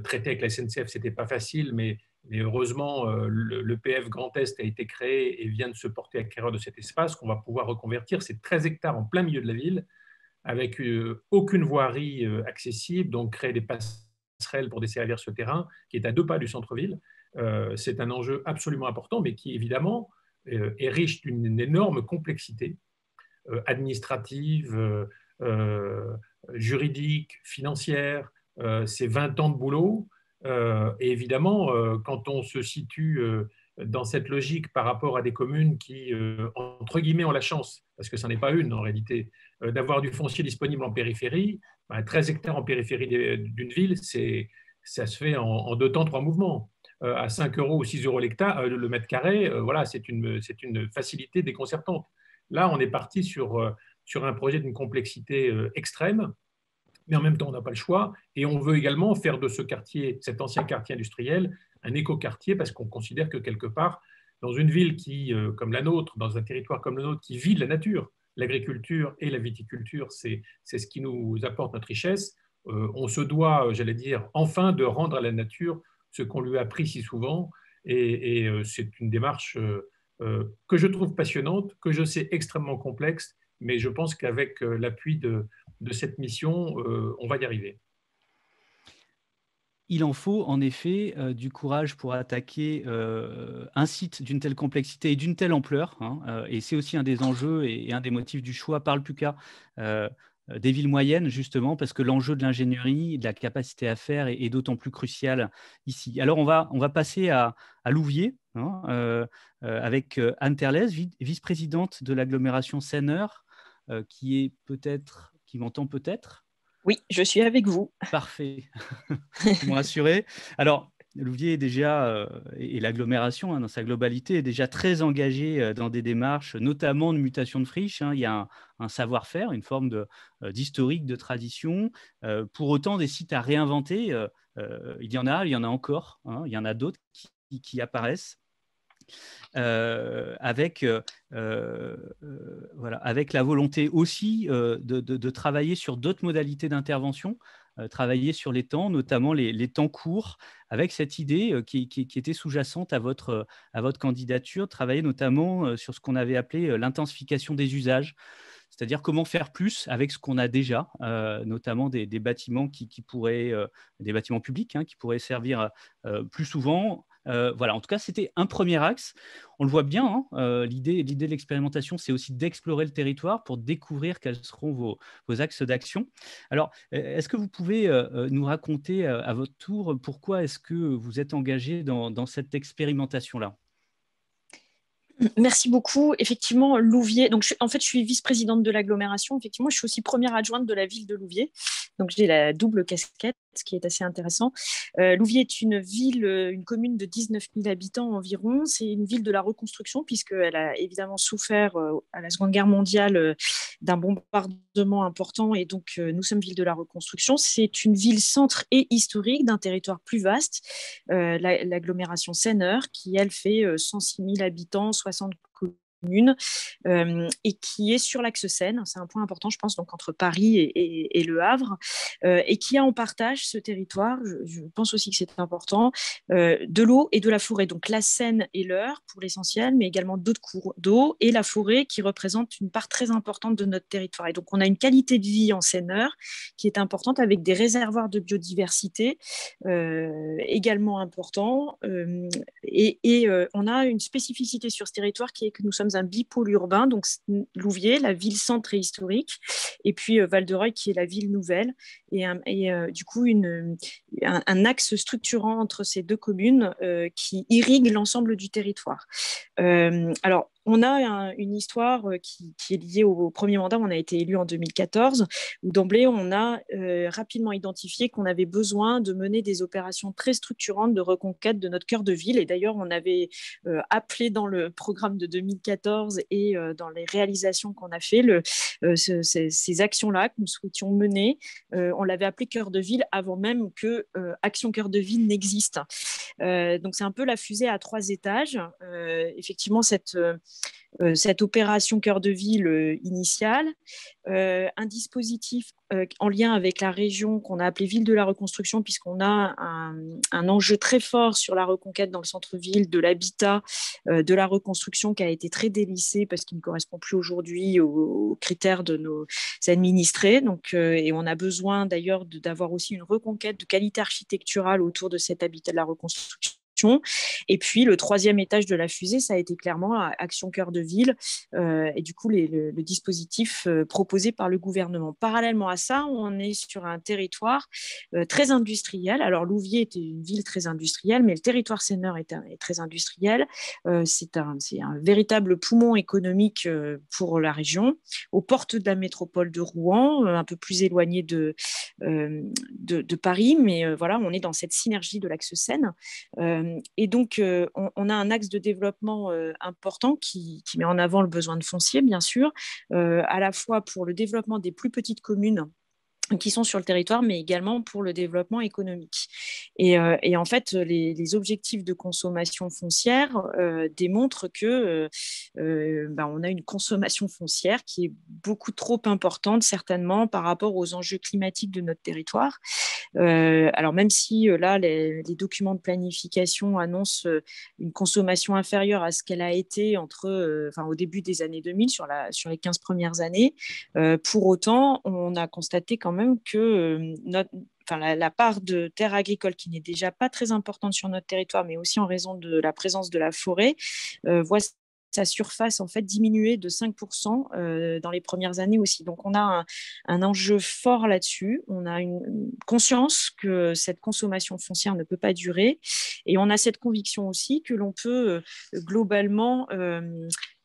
traitées avec la SNCF, ce n'était pas facile, mais heureusement, le PF Grand Est a été créé et vient de se porter acquéreur de cet espace qu'on va pouvoir reconvertir. C'est 13 hectares en plein milieu de la ville, avec aucune voirie accessible, donc créer des passerelles pour desservir ce terrain, qui est à 2 pas du centre-ville. C'est un enjeu absolument important, mais qui, évidemment, est riche d'une énorme complexité administrative, juridique, financière. C'est 20 ans de boulot. Et évidemment, quand on se situe dans cette logique par rapport à des communes qui, entre guillemets, ont la chance, parce que ce n'est pas une en réalité, d'avoir du foncier disponible en périphérie. 13 hectares en périphérie d'une ville, ça se fait en 2 temps, 3 mouvements. À 5 euros ou 6 euros l'hectare, le mètre carré, voilà, c'est une facilité déconcertante. Là, on est parti sur un projet d'une complexité extrême, mais en même temps, on n'a pas le choix. Et on veut également faire de ce quartier, cet ancien quartier industriel, un écoquartier, parce qu'on considère que quelque part, dans une ville qui, comme la nôtre, dans un territoire comme le nôtre, qui vit de la nature, l'agriculture et la viticulture, c'est ce qui nous apporte notre richesse. On se doit, j'allais dire, enfin de rendre à la nature ce qu'on lui a pris si souvent. Et c'est une démarche que je trouve passionnante, que je sais extrêmement complexe, mais je pense qu'avec l'appui de cette mission, on va y arriver. Il en faut en effet du courage pour attaquer un site d'une telle complexité et d'une telle ampleur, hein, et c'est aussi un des enjeux et un des motifs du choix par le PUCA des villes moyennes, justement, parce que l'enjeu de l'ingénierie, de la capacité à faire est d'autant plus crucial ici. Alors, on va passer à Louviers, hein, avec Anne Terlez, vice-présidente de l'agglomération Seine-Nord, qui m'entend peut-être. Oui, je suis avec vous. Parfait. Vous me rassurez. Alors, Louviers est déjà, et l'agglomération dans sa globalité, est déjà très engagée dans des démarches, notamment de mutation de friches. Il y a un savoir-faire, une forme d'historique, de tradition. Pour autant, des sites à réinventer, il y en a encore. Il y en a d'autres qui apparaissent. Avec la volonté aussi de travailler sur d'autres modalités d'intervention, travailler sur les temps, notamment les temps courts, avec cette idée qui était sous-jacente à votre candidature, travailler notamment sur ce qu'on avait appelé l'intensification des usages. C'est-à-dire comment faire plus avec ce qu'on a déjà, notamment des bâtiments des bâtiments publics qui pourraient servir plus souvent. Voilà, en tout cas, c'était un premier axe. On le voit bien, l'idée de l'expérimentation, c'est aussi d'explorer le territoire pour découvrir quels seront vos axes d'action. Alors, est-ce que vous pouvez nous raconter à votre tour pourquoi est-ce que vous êtes engagé dans cette expérimentation-là ? Merci beaucoup. Effectivement, Louviers, donc je suis vice-présidente de l'agglomération. Effectivement, je suis aussi première adjointe de la ville de Louviers. Donc, j'ai la double casquette, ce qui est assez intéressant. Louviers est une commune de 19 000 habitants environ. C'est une ville de la reconstruction, puisqu'elle a évidemment souffert à la Seconde Guerre mondiale d'un bombardement important. Et donc, nous sommes ville de la reconstruction. C'est une ville centre et historique d'un territoire plus vaste, l'agglomération Seine-Nord, qui, elle, fait 106 000 habitants, 60 communes, et qui est sur l'axe Seine. C'est un point important, je pense, donc entre Paris et Le Havre, et qui a en partage ce territoire, je pense aussi que c'est important, de l'eau et de la forêt. Donc la Seine et l'Eure pour l'essentiel, mais également d'autres cours d'eau, et la forêt qui représente une part très importante de notre territoire. Et donc on a une qualité de vie en Seine-Nord qui est importante, avec des réservoirs de biodiversité également importants, et on a une spécificité sur ce territoire qui est que nous sommes un bipôle urbain, donc Louviers, la ville centre et historique, et puis Val-de-Reuil qui est la ville nouvelle, et du coup un axe structurant entre ces deux communes qui irrigue l'ensemble du territoire. Alors, on a une histoire qui est liée au premier mandat. On a été élu en 2014, où d'emblée, on a rapidement identifié qu'on avait besoin de mener des opérations très structurantes de reconquête de notre cœur de ville. Et d'ailleurs, on avait appelé dans le programme de 2014 et dans les réalisations qu'on a fait, ces actions-là que nous souhaitions mener, on l'avait appelé cœur de ville avant même que Action Cœur de Ville n'existe. Donc, c'est un peu la fusée à 3 étages. Effectivement, cette opération cœur de ville initiale, un dispositif en lien avec la région qu'on a appelé ville de la reconstruction, puisqu'on a un enjeu très fort sur la reconquête dans le centre-ville de l'habitat, de la reconstruction qui a été très délaissé parce qu'il ne correspond plus aujourd'hui aux critères de nos administrés. Donc, et on a besoin d'ailleurs d'avoir aussi une reconquête de qualité architecturale autour de cet habitat de la reconstruction. Et puis, le troisième étage de la fusée, ça a été clairement Action Cœur de Ville et du coup, le dispositif proposé par le gouvernement. Parallèlement à ça, on est sur un territoire très industriel. Alors, Louviers était une ville très industrielle, mais le territoire séneur est très industriel. C'est un véritable poumon économique pour la région, aux portes de la métropole de Rouen, un peu plus éloigné de Paris, mais voilà, on est dans cette synergie de l'axe Seine. Et donc, on a un axe de développement important qui met en avant le besoin de foncier, bien sûr, à la fois pour le développement des plus petites communes qui sont sur le territoire, mais également pour le développement économique. Et en fait, les objectifs de consommation foncière démontrent que on a une consommation foncière qui est beaucoup trop importante, certainement, par rapport aux enjeux climatiques de notre territoire. Alors, même si là, les documents de planification annoncent une consommation inférieure à ce qu'elle a été au début des années 2000, sur les 15 premières années, pour autant, on a constaté quand même que la part de terres agricoles qui n'est déjà pas très importante sur notre territoire, mais aussi en raison de la présence de la forêt, voit sa surface en fait diminuer de 5% dans les premières années aussi. Donc on a un enjeu fort là-dessus. On a une conscience que cette consommation foncière ne peut pas durer, et on a cette conviction aussi que l'on peut globalement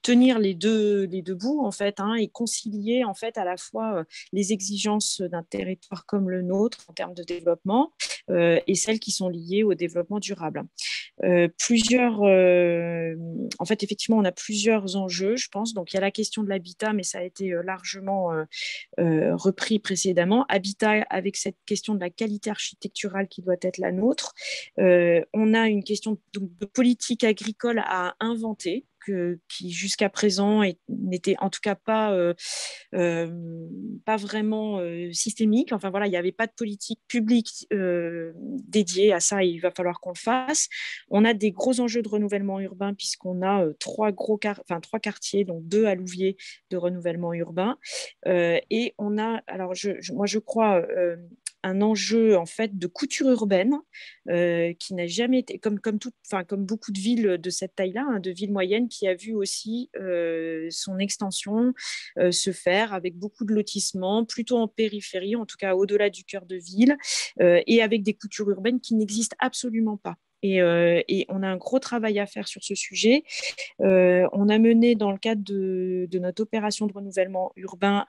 tenir les deux bouts en fait, et concilier en fait à la fois les exigences d'un territoire comme le nôtre en termes de développement et celles qui sont liées au développement durable. En fait, effectivement, on a plusieurs enjeux, je pense. Donc, il y a la question de l'habitat, mais ça a été largement repris précédemment. Habitat avec cette question de la qualité architecturale qui doit être la nôtre. On a une question de politique agricole à inventer, qui jusqu'à présent n'était en tout cas pas vraiment systémique. Enfin voilà, il n'y avait pas de politique publique dédiée à ça, et il va falloir qu'on le fasse. On a des gros enjeux de renouvellement urbain puisqu'on a trois quartiers, donc 2 à Louviers de renouvellement urbain. Et on a, alors moi je crois, un enjeu en fait de couture urbaine qui n'a jamais été comme beaucoup de villes de cette taille-là, de villes moyennes, qui a vu aussi son extension se faire avec beaucoup de lotissements, plutôt en périphérie, en tout cas au-delà du cœur de ville, et avec des coutures urbaines qui n'existent absolument pas. Et on a un gros travail à faire sur ce sujet. On a mené dans le cadre de notre opération de renouvellement urbain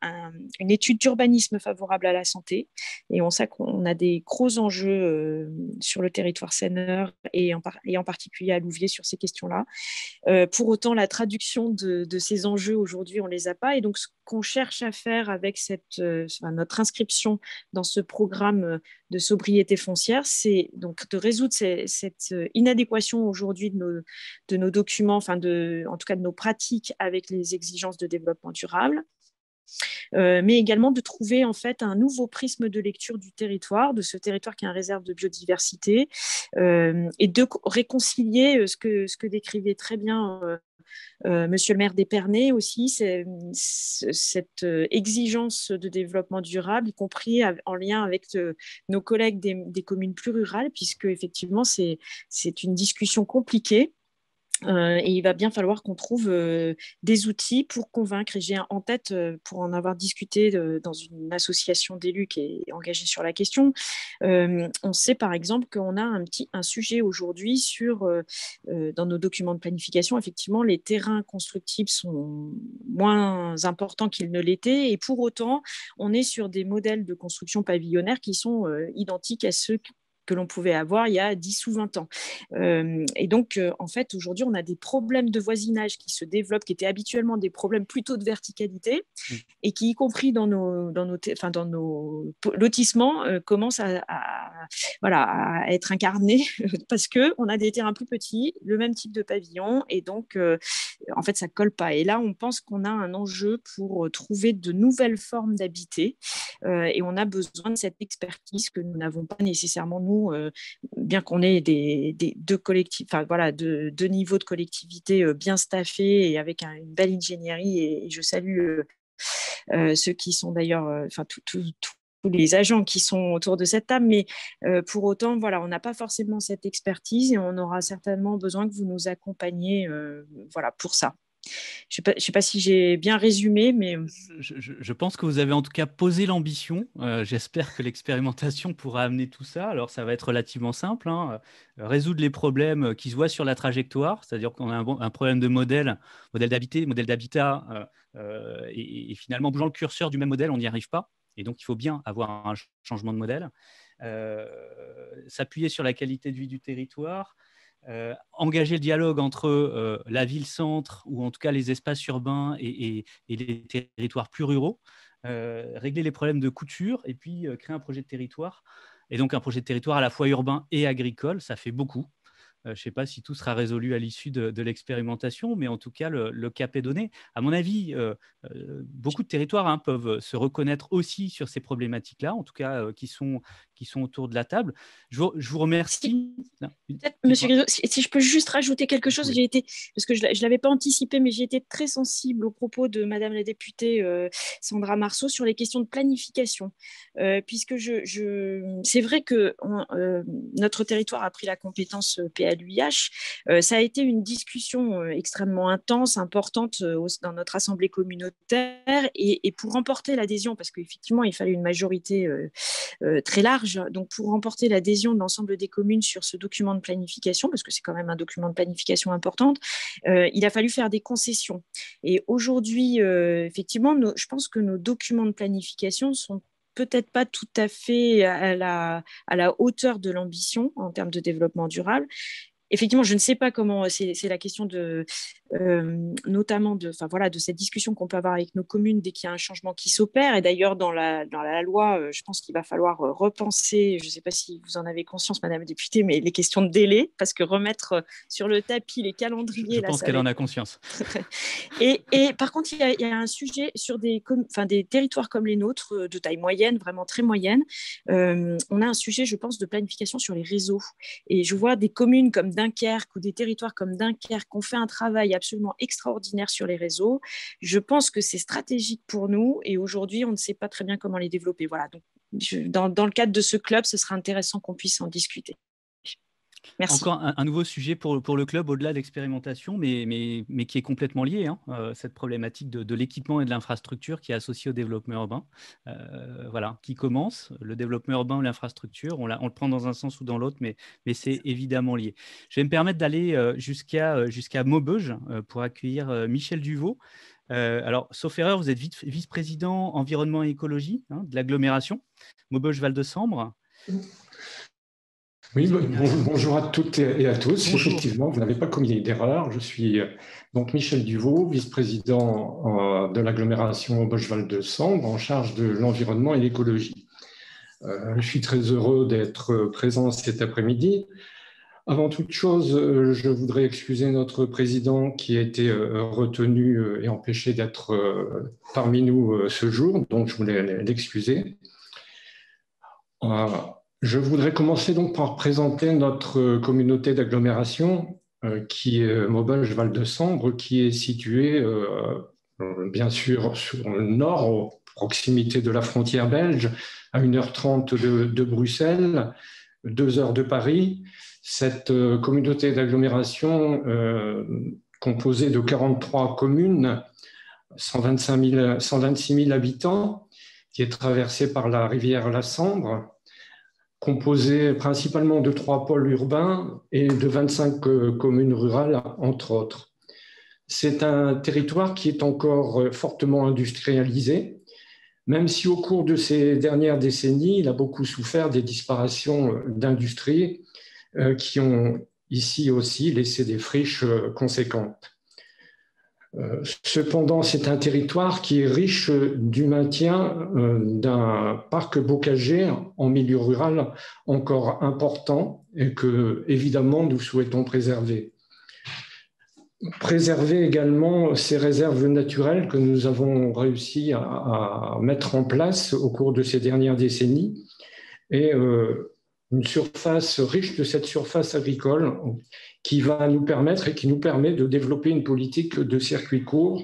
une étude d'urbanisme favorable à la santé, et on sait qu'on a des gros enjeux sur le territoire seineur et en particulier à Louviers sur ces questions-là. Pour autant, la traduction de ces enjeux aujourd'hui, on ne les a pas, et donc ce qu'on cherche à faire avec notre inscription dans ce programme de sobriété foncière, c'est donc de résoudre cette inadéquation aujourd'hui de nos documents, en tout cas de nos pratiques avec les exigences de développement durable, mais également de trouver en fait un nouveau prisme de lecture du territoire, de ce territoire qui est une réserve de biodiversité, et de réconcilier ce que décrivait très bien Monsieur le maire d'Épernay aussi, c'est cette exigence de développement durable, y compris en lien avec nos collègues des communes plus rurales, puisque effectivement c'est une discussion compliquée. Et il va bien falloir qu'on trouve des outils pour convaincre. Et j'ai en tête, pour en avoir discuté dans une association d'élus qui est engagée sur la question, on sait par exemple qu'on a un sujet aujourd'hui dans nos documents de planification. Effectivement, les terrains constructibles sont moins importants qu'ils ne l'étaient, et pour autant, on est sur des modèles de construction pavillonnaire qui sont identiques à ceux que l'on pouvait avoir il y a 10 ou 20 ans. Et donc, en fait, aujourd'hui, on a des problèmes de voisinage qui se développent, qui étaient habituellement des problèmes plutôt de verticalité, et qui, y compris dans nos lotissements, commencent à être incarnés parce qu'on a des terrains plus petits, le même type de pavillon, et donc, en fait, ça ne colle pas. Et là, on pense qu'on a un enjeu pour trouver de nouvelles formes d'habiter, et on a besoin de cette expertise que nous n'avons pas nécessairement, nous, bien qu'on ait deux niveaux de collectivité bien staffés et avec une belle ingénierie, et je salue ceux qui sont d'ailleurs, tous les agents qui sont autour de cette table, mais pour autant, voilà, on n'a pas forcément cette expertise et on aura certainement besoin que vous nous accompagniez voilà, pour ça. Je ne sais pas si j'ai bien résumé, mais… Je pense que vous avez en tout cas posé l'ambition. J'espère que l'expérimentation pourra amener tout ça. Alors, ça va être relativement simple, hein. Résoudre les problèmes qui se voient sur la trajectoire, c'est-à-dire qu'on a un problème de modèle d'habitat, et finalement, bougeant le curseur du même modèle, on n'y arrive pas. Et donc, il faut bien avoir un changement de modèle. S'appuyer sur la qualité de vie du territoire. Engager le dialogue entre la ville-centre ou en tout cas les espaces urbains et les territoires plus ruraux, régler les problèmes de couture et puis créer un projet de territoire. Et donc un projet de territoire à la fois urbain et agricole, ça fait beaucoup. Je ne sais pas si tout sera résolu à l'issue de l'expérimentation, mais en tout cas, le cap est donné. À mon avis, beaucoup de territoires peuvent se reconnaître aussi sur ces problématiques-là, en tout cas qui sont autour de la table. Je vous remercie. Peut-être, Monsieur Grisot, si je peux juste rajouter quelque chose, oui. Parce que je ne l'avais pas anticipé, mais j'ai été très sensible aux propos de Madame la députée Sandra Marceau sur les questions de planification, puisque c'est vrai que notre territoire a pris la compétence PLUIH. Ça a été une discussion extrêmement intense, importante dans notre assemblée communautaire, et pour remporter l'adhésion, parce qu'effectivement, il fallait une majorité très large, donc pour remporter l'adhésion de l'ensemble des communes sur ce document de planification, parce que c'est quand même un document de planification important, il a fallu faire des concessions. Et aujourd'hui, effectivement, je pense que nos documents de planification sont peut-être pas tout à fait à la hauteur de l'ambition en termes de développement durable. Effectivement, je ne sais pas comment, c'est la question notamment de cette discussion qu'on peut avoir avec nos communes dès qu'il y a un changement qui s'opère. Et d'ailleurs, dans la loi, je pense qu'il va falloir repenser, je ne sais pas si vous en avez conscience, Madame la députée, mais les questions de délai, parce que remettre sur le tapis les calendriers… Je pense qu'elle en a conscience. Et par contre, il y a un sujet sur des territoires comme les nôtres, de taille moyenne, vraiment très moyenne. On a un sujet, je pense, de planification sur les réseaux. Et je vois des communes comme Dunkerque ou des territoires comme Dunkerque ont fait un travail absolument extraordinaire sur les réseaux. Je pense que c'est stratégique pour nous et aujourd'hui, on ne sait pas très bien comment les développer. Voilà, donc dans le cadre de ce club, ce sera intéressant qu'on puisse en discuter. Merci. Encore un nouveau sujet pour le club au-delà de l'expérimentation, mais qui est complètement lié, cette problématique de l'équipement et de l'infrastructure qui est associée au développement urbain. Voilà, qui commence, le développement urbain ou l'infrastructure, on le prend dans un sens ou dans l'autre, mais c'est évidemment lié. Je vais me permettre d'aller jusqu'à Maubeuge pour accueillir Michel Duvaux. Alors, sauf erreur, vous êtes vice-président environnement et écologie de l'agglomération Maubeuge-Val-de-Sambre. Oui, bonjour à toutes et à tous. Bonjour. Effectivement, vous n'avez pas commis d'erreur. Je suis donc Michel Duvaux, vice-président de l'agglomération Maubeuge-Val-de-Sambre, en charge de l'environnement et l'écologie. Je suis très heureux d'être présent cet après-midi. Avant toute chose, je voudrais excuser notre président qui a été retenu et empêché d'être parmi nous ce jour, donc je voulais l'excuser. Je voudrais commencer donc par présenter notre communauté d'agglomération qui est Maubeuge-Val-de-Sambre, qui est située bien sûr sur le nord, à proximité de la frontière belge, à 1h30 de Bruxelles, 2 heures de Paris. Cette communauté d'agglomération composée de 43 communes, 126 000 habitants, qui est traversée par la rivière la Sambre, composée principalement de 3 pôles urbains et de 25 communes rurales, entre autres. C'est un territoire qui est encore fortement industrialisé, même si au cours de ces dernières décennies, il a beaucoup souffert des disparitions d'industries qui ont ici aussi laissé des friches conséquentes. Cependant, c'est un territoire qui est riche du maintien d'un parc bocager en milieu rural encore important et que, évidemment, nous souhaitons préserver. Préserver également ces réserves naturelles que nous avons réussi à mettre en place au cours de ces dernières décennies et une surface riche de cette surface agricole qui va nous permettre et qui nous permet de développer une politique de circuit court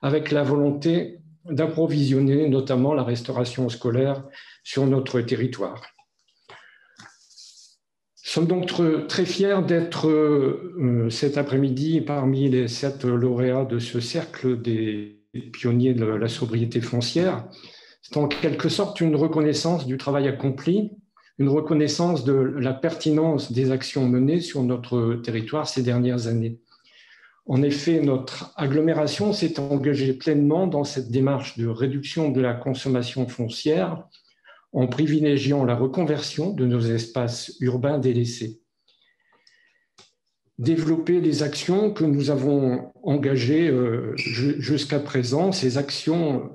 avec la volonté d'approvisionner notamment la restauration scolaire sur notre territoire. Nous sommes donc très fiers d'être cet après-midi parmi les 7 lauréats de ce cercle des pionniers de la sobriété foncière. C'est en quelque sorte une reconnaissance du travail accompli, une reconnaissance de la pertinence des actions menées sur notre territoire ces dernières années. En effet, notre agglomération s'est engagée pleinement dans cette démarche de réduction de la consommation foncière en privilégiant la reconversion de nos espaces urbains délaissés. Développer les actions que nous avons engagées jusqu'à présent, ces actions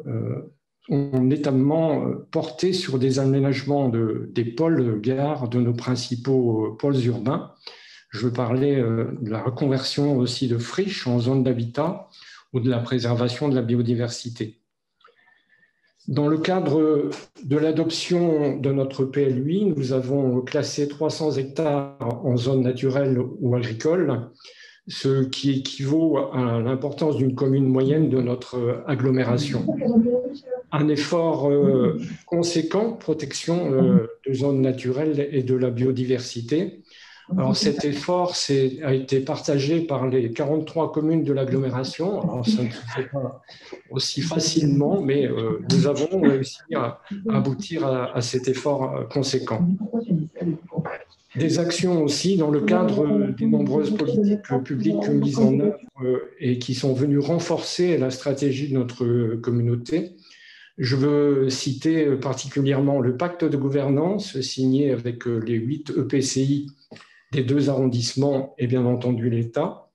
ont notamment porté sur des aménagements des pôles gares de nos principaux pôles urbains. Je veux parler de la reconversion aussi de friches en zones d'habitat ou de la préservation de la biodiversité. Dans le cadre de l'adoption de notre PLUI, nous avons classé 300 hectares en zone naturelle ou agricole, ce qui équivaut à l'importance d'une commune moyenne de notre agglomération. Un effort conséquent de protection de zones naturelles et de la biodiversité. Alors cet effort a été partagé par les 43 communes de l'agglomération. Alors ça ne se fait pas aussi facilement, mais nous avons réussi à aboutir à cet effort conséquent. Des actions aussi dans le cadre des nombreuses politiques publiques mises en œuvre et qui sont venues renforcer la stratégie de notre communauté. Je veux citer particulièrement le pacte de gouvernance signé avec les 8 EPCI des 2 arrondissements et bien entendu l'État.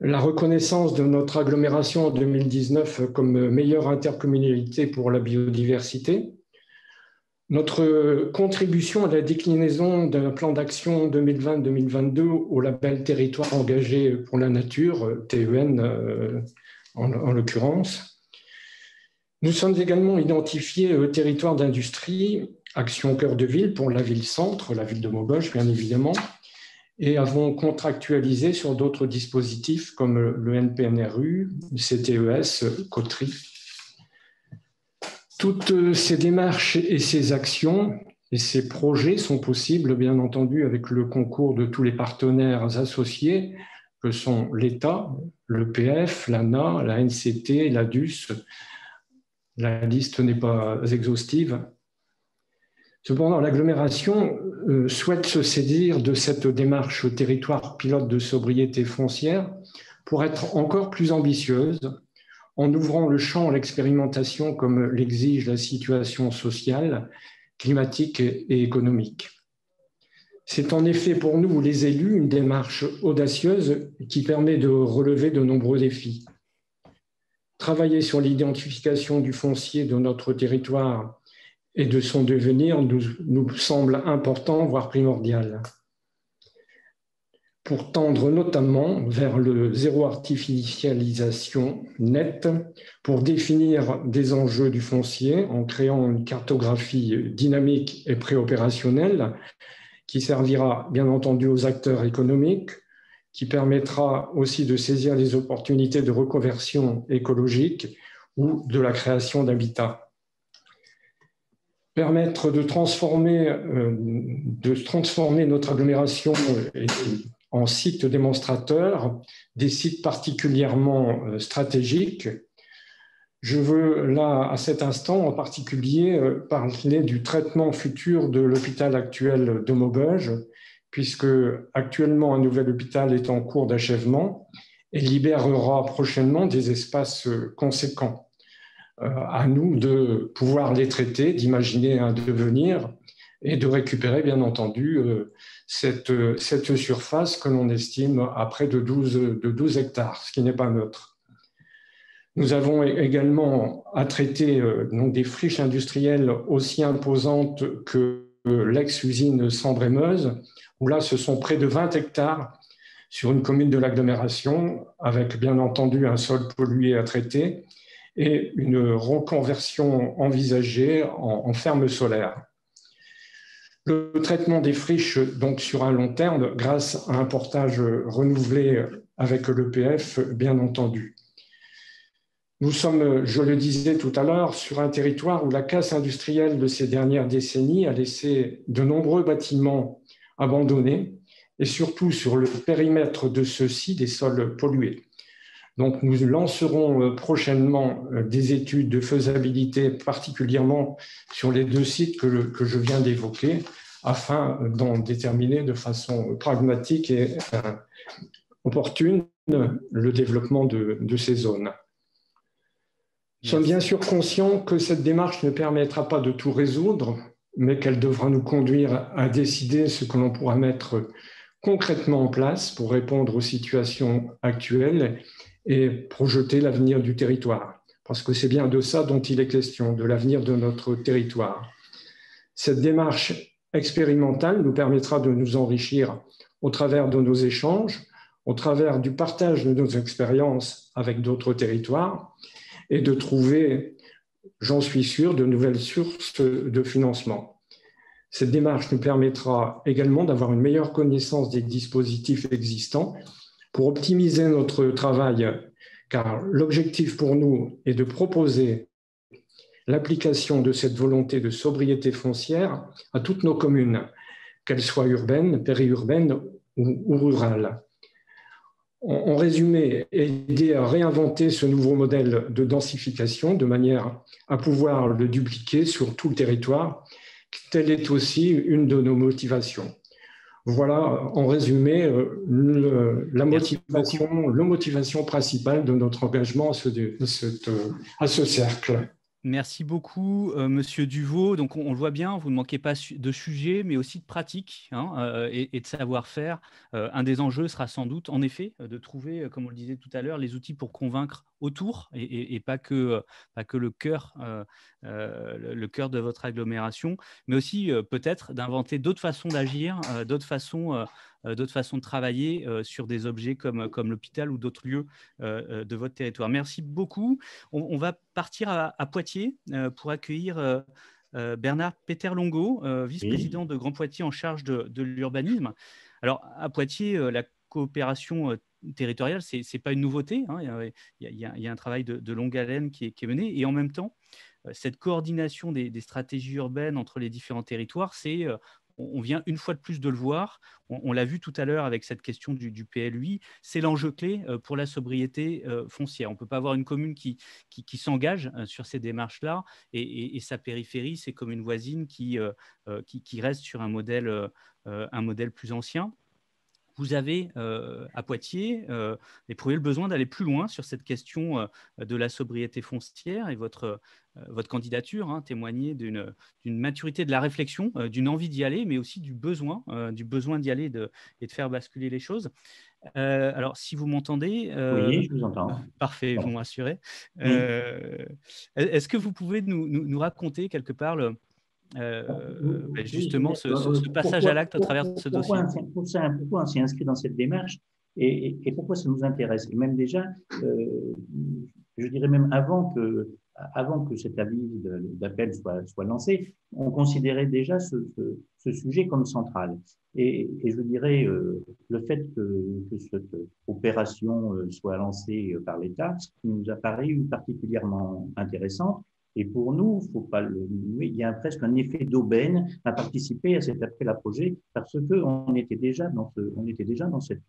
La reconnaissance de notre agglomération en 2019 comme meilleure intercommunalité pour la biodiversité. Notre contribution à la déclinaison d'un plan d'action 2020-2022 au label Territoire engagé pour la nature, TEN en l'occurrence. Nous sommes également identifiés territoire d'industrie, action cœur de ville pour la ville-centre, la ville de Maubeuge bien évidemment, et avons contractualisé sur d'autres dispositifs comme le NPNRU, le CTES, Coterie. Toutes ces démarches et ces actions et ces projets sont possibles, bien entendu, avec le concours de tous les partenaires associés, que sont l'État, l'EPF, l'ANA, la NCT, l'ADUS. La liste n'est pas exhaustive. Cependant, l'agglomération souhaite se saisir de cette démarche territoire pilote de sobriété foncière pour être encore plus ambitieuse, en ouvrant le champ à l'expérimentation comme l'exige la situation sociale, climatique et économique. C'est en effet pour nous, les élus, une démarche audacieuse qui permet de relever de nombreux défis. Travailler sur l'identification du foncier de notre territoire et de son devenir nous semble important, voire primordial, pour tendre notamment vers le zéro artificialisation nette, pour définir des enjeux du foncier en créant une cartographie dynamique et préopérationnelle qui servira bien entendu aux acteurs économiques, qui permettra aussi de saisir les opportunités de reconversion écologique ou de la création d'habitats. Permettre de transformer notre agglomération en site démonstrateur, des sites particulièrement stratégiques. Je veux là, à cet instant en particulier, parler du traitement futur de l'hôpital actuel de Maubeuge, puisque actuellement un nouvel hôpital est en cours d'achèvement et libérera prochainement des espaces conséquents. À nous de pouvoir les traiter, d'imaginer un devenir et de récupérer bien entendu cette surface que l'on estime à près de 12 hectares, ce qui n'est pas neutre. Nous avons également à traiter des friches industrielles aussi imposantes que l'ex-usine Sambre-et-Meuse, où là, ce sont près de 20 hectares sur une commune de l'agglomération, avec bien entendu un sol pollué à traiter et une reconversion envisagée en ferme solaire. Le traitement des friches, donc sur un long terme, grâce à un portage renouvelé avec l'EPF, bien entendu. Nous sommes, je le disais tout à l'heure, sur un territoire où la casse industrielle de ces dernières décennies a laissé de nombreux bâtiments abandonnés et surtout sur le périmètre de ceux-ci des sols pollués. Donc nous lancerons prochainement des études de faisabilité, particulièrement sur les 2 sites que je viens d'évoquer, afin d'en déterminer de façon pragmatique et opportune le développement de ces zones. Nous sommes bien sûr conscients que cette démarche ne permettra pas de tout résoudre, mais qu'elle devra nous conduire à décider ce que l'on pourra mettre concrètement en place pour répondre aux situations actuelles et projeter l'avenir du territoire. Parce que c'est bien de ça dont il est question, de l'avenir de notre territoire. Cette démarche expérimentale nous permettra de nous enrichir au travers de nos échanges, au travers du partage de nos expériences avec d'autres territoires, et de trouver, j'en suis sûr, de nouvelles sources de financement. Cette démarche nous permettra également d'avoir une meilleure connaissance des dispositifs existants pour optimiser notre travail, car l'objectif pour nous est de proposer l'application de cette volonté de sobriété foncière à toutes nos communes, qu'elles soient urbaines, périurbaines ou rurales. En résumé, aider à réinventer ce nouveau modèle de densification de manière à pouvoir le dupliquer sur tout le territoire. Telle est aussi une de nos motivations. Voilà, en résumé, la motivation principale de notre engagement à ce cercle. Merci beaucoup, Monsieur Duvau. Donc, on le voit bien, vous ne manquez pas de sujets, mais aussi de pratiques et de savoir-faire. Un des enjeux sera sans doute, en effet, de trouver, comme on le disait tout à l'heure, les outils pour convaincre autour et pas que le cœur de votre agglomération, mais aussi peut-être d'inventer d'autres façons d'agir, d'autres façons de travailler sur des objets comme l'hôpital ou d'autres lieux de votre territoire. Merci beaucoup. On va partir à Poitiers pour accueillir Bernard Peterlongo, vice-président de Grand Poitiers en charge de l'urbanisme. Alors, à Poitiers, la coopération territoriale, ce n'est pas une nouveauté. Il y a un travail de longue haleine qui est mené. Et en même temps, cette coordination des stratégies urbaines entre les différents territoires, on vient une fois de plus de le voir. On l'a vu tout à l'heure avec cette question du PLUI. C'est l'enjeu clé pour la sobriété foncière. On ne peut pas avoir une commune qui s'engage sur ces démarches-là et sa périphérie, ses communes voisines qui restent sur un modèle plus ancien. Vous avez, à Poitiers, éprouvé le besoin d'aller plus loin sur cette question de la sobriété foncière et votre candidature témoignait d'une maturité de la réflexion, d'une envie d'y aller, mais aussi du besoin d'y aller et de faire basculer les choses. Alors, si vous m'entendez… Oui, je vous entends. Parfait, vous me rassurez. Est-ce que vous pouvez nous raconter quelque part justement ce passage à l'acte à travers ce dossier? Pourquoi on s'est inscrit dans cette démarche et pourquoi ça nous intéresse? Et même déjà, je dirais même avant que cet avis d'appel soit lancé, on considérait déjà ce sujet comme central. Et je dirais, le fait que cette opération soit lancée par l'État nous a paru particulièrement intéressant. Et pour nous, faut pas il y a presque un effet d'aubaine à participer à cet appel à projet parce que on était déjà dans cette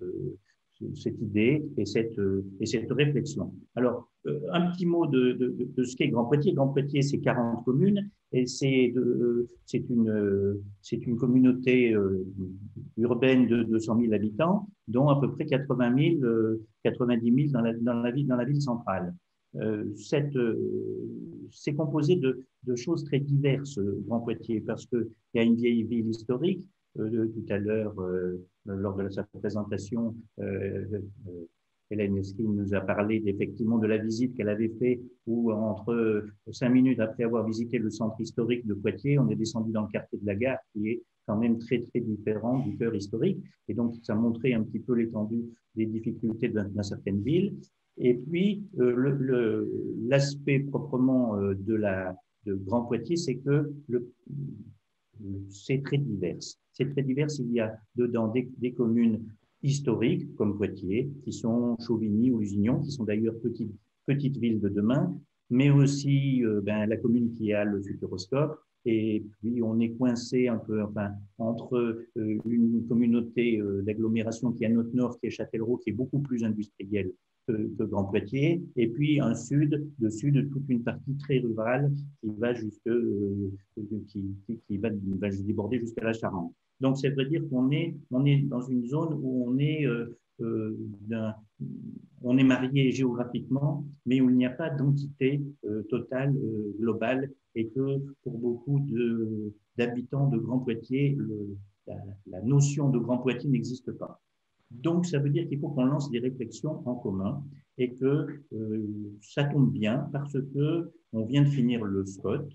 idée et cette réflexion. Alors, un petit mot de ce qu'est Grand Poitiers. Grand Poitiers, c'est 40 communes et c'est une communauté urbaine de 200 000 habitants, dont à peu près 90 000 dans la ville centrale. C'est composé de choses très diverses, Grand Poitiers, parce qu'il y a une vieille ville historique. Tout à l'heure, lors de sa présentation, Hélène Esquine nous a parlé effectivement de la visite qu'elle avait faite où, entre 5 minutes après avoir visité le centre historique de Poitiers, on est descendu dans le quartier de la Gare, qui est quand même très, très différent du cœur historique. Et donc, ça montrait un petit peu l'étendue des difficultés d'une certaine ville. Et puis, l'aspect proprement de Grand Poitiers, c'est que c'est très divers. C'est très divers. Il y a dedans des communes historiques, comme Poitiers, qui sont Chauvigny ou Lusignan, qui sont d'ailleurs petite ville de demain, mais aussi la commune qui a le Futuroscope. Et puis, on est coincé un peu entre une communauté d'agglomération qui est à notre nord, qui est Châtellerault, qui est beaucoup plus industrielle que Grand Poitiers, et puis un sud, toute une partie très rurale qui va va déborder jusqu'à la Charente. Donc, c'est vrai dire qu'on est dans une zone où on est marié géographiquement, mais où il n'y a pas d'entité totale, globale, et que pour beaucoup d'habitants de Grand Poitiers, la notion de Grand Poitiers n'existe pas. Donc, ça veut dire qu'il faut qu'on lance des réflexions en commun et que ça tombe bien parce que on vient de finir le SCOT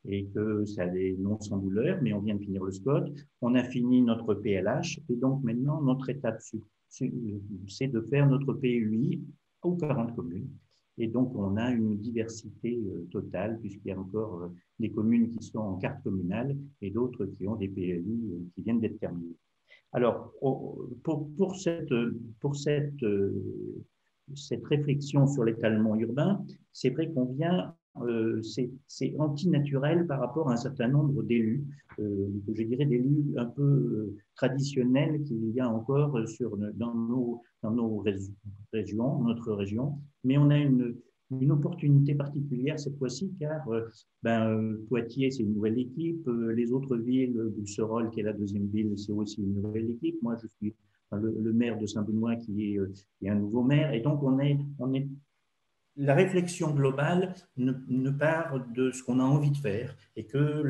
et que ça allait non sans douleur, mais on vient de finir le SCOT, on a fini notre PLH et donc maintenant notre étape c'est de faire notre PUI aux 40 communes. Et donc, on a une diversité totale, puisqu'il y a encore des communes qui sont en carte communale et d'autres qui ont des PLU qui viennent d'être terminés. Alors, pour cette réflexion sur l'étalement urbain, c'est vrai qu'on vient, c'est antinaturel par rapport à un certain nombre d'élus, je dirais d'élus un peu traditionnels qu'il y a encore dans nos régions, notre région, mais on a une opportunité particulière cette fois-ci, car Poitiers, c'est une nouvelle équipe, les autres villes, Busserolles, qui est la deuxième ville, c'est aussi une nouvelle équipe. Moi, je suis le maire de Saint-Benoît, qui est un nouveau maire, et donc la réflexion globale ne part de ce qu'on a envie de faire, et que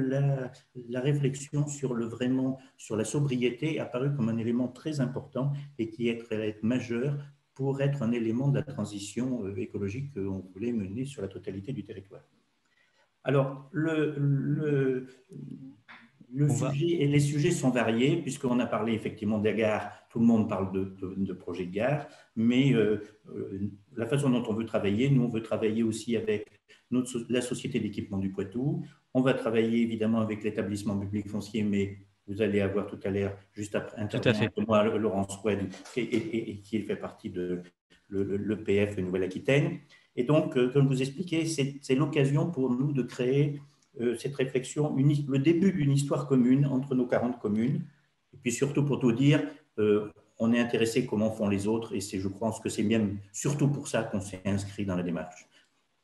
la réflexion sur la sobriété est apparue comme un élément très important et qui est majeur pour être un élément de la transition écologique qu'on voulait mener sur la totalité du territoire. Alors, les sujets sont variés, puisqu'on a parlé effectivement des gares, tout le monde parle de projets de gare, mais la façon dont on veut travailler, nous on veut travailler aussi avec la Société d'équipement du Poitou, on va travailler évidemment avec l'établissement public foncier, mais vous allez avoir tout à l'heure, juste après, intervenir moi, Laurence Oued, et qui fait partie de l'EPF Nouvelle-Aquitaine. Et donc, comme je vous expliquais, c'est l'occasion pour nous de créer cette réflexion, le début d'une histoire commune entre nos 40 communes. Et puis surtout, pour tout dire, on est intéressé comment font les autres, et je pense que c'est bien surtout pour ça qu'on s'est inscrit dans la démarche.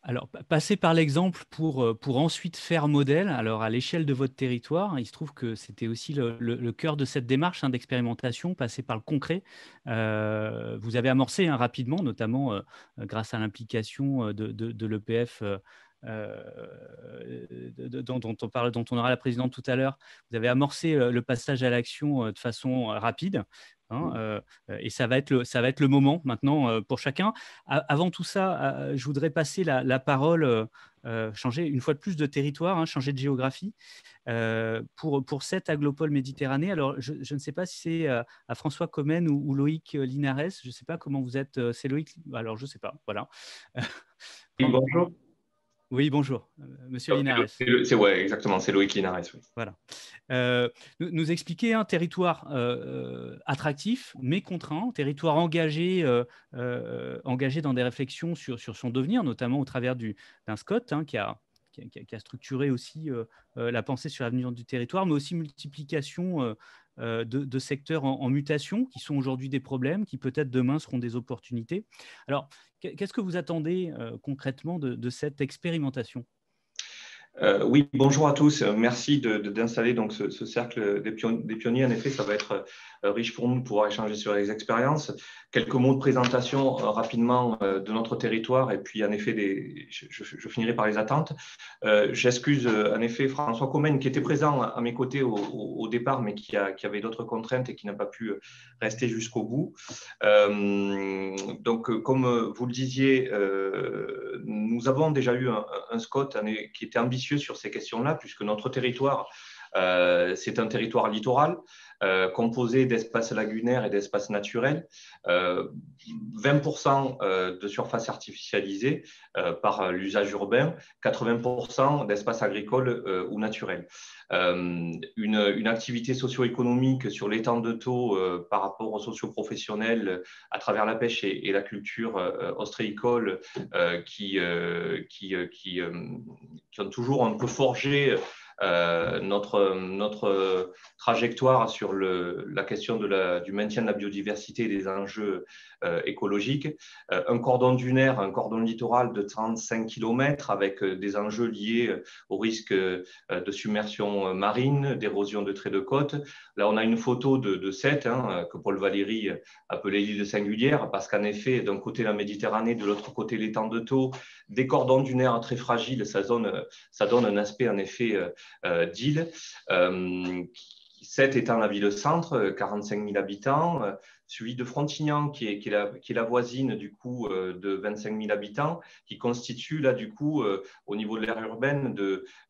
Alors, passer par l'exemple pour ensuite faire modèle. Alors, à l'échelle de votre territoire, il se trouve que c'était aussi le cœur de cette démarche d'expérimentation, passer par le concret. Vous avez amorcé rapidement, notamment grâce à l'implication de l'EPF dont on aura la présidente tout à l'heure. Vous avez amorcé le passage à l'action de façon rapide. Et ça va être le moment maintenant pour chacun. Avant tout ça, je voudrais passer la parole, changer une fois de plus de territoire, changer de géographie, pour cette aglopole Méditerranée. Alors, je ne sais pas si c'est à François Comène ou Loïc Linares. Je ne sais pas comment vous êtes. C'est Loïc. Alors, je ne sais pas. Voilà. Oui, bonjour. Oui, bonjour, Monsieur Linares. Ouais, exactement, c'est Loïc Linares. Oui. Voilà. Nous expliquer un territoire attractif, mais contraint, territoire engagé dans des réflexions sur son devenir, notamment au travers d'un SCOT qui a structuré aussi la pensée sur l'avenir du territoire, mais aussi multiplication de secteurs en mutation, qui sont aujourd'hui des problèmes, qui peut-être demain seront des opportunités. Alors, qu'est-ce que vous attendez concrètement de cette expérimentation ? Oui, bonjour à tous. Merci d'installer donc ce cercle des pionniers. En effet, ça va être riche pour nous de pouvoir échanger sur les expériences. Quelques mots de présentation rapidement de notre territoire, et puis en effet, je finirai par les attentes. J'excuse en effet François Comène, qui était présent à mes côtés au départ, mais qui avait d'autres contraintes et qui n'a pas pu rester jusqu'au bout. Donc, comme vous le disiez, nous avons déjà eu un SCOT qui était ambitieux sur ces questions-là, puisque notre territoire C'est un territoire littoral composé d'espaces lagunaires et d'espaces naturels. 20% de surface artificialisée par l'usage urbain, 80% d'espaces agricoles ou naturels. Une activité socio-économique sur l'étang de Thau par rapport aux socio-professionnels à travers la pêche et la culture ostréicole qui ont toujours un peu forgé notre trajectoire sur la question du maintien de la biodiversité et des enjeux écologiques. Un cordon dunaire, un cordon littoral de 35 km avec des enjeux liés au risque de submersion marine, d'érosion de traits de côte. Là, on a une photo de Sète, que Paul Valéry appelait l'île singulière, parce qu'en effet, d'un côté la Méditerranée, de l'autre côté l'étang de Thau, des cordons dunaires très fragiles, ça donne un aspect en effet d'île. Sète étant la ville-centre, 45 000 habitants, suivi de Frontignan, qui est la voisine du coup de 25 000 habitants, qui constitue là du coup au niveau de l'aire urbaine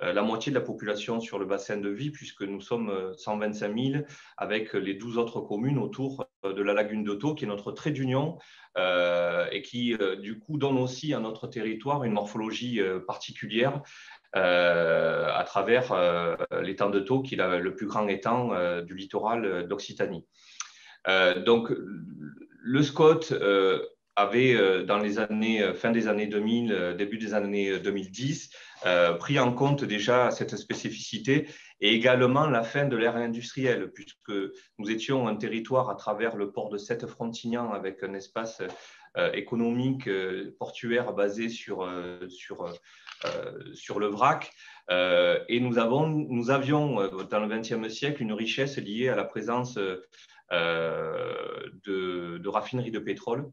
la moitié de la population sur le bassin de vie, puisque nous sommes 125 000 avec les 12 autres communes autour de la lagune de Thau, qui est notre trait d'union et qui du coup donne aussi à notre territoire une morphologie particulière. À travers l'étang de Thau, qui est le plus grand étang du littoral d'Occitanie. Donc, le SCOT avait, dans les années, fin des années 2000, début des années 2010, pris en compte déjà cette spécificité et également la fin de l'ère industrielle, puisque nous étions un territoire à travers le port de Sète-Frontignan avec un espace économique portuaire basé sur le vrac. Et nous avions dans le XXe siècle une richesse liée à la présence de raffineries de pétrole,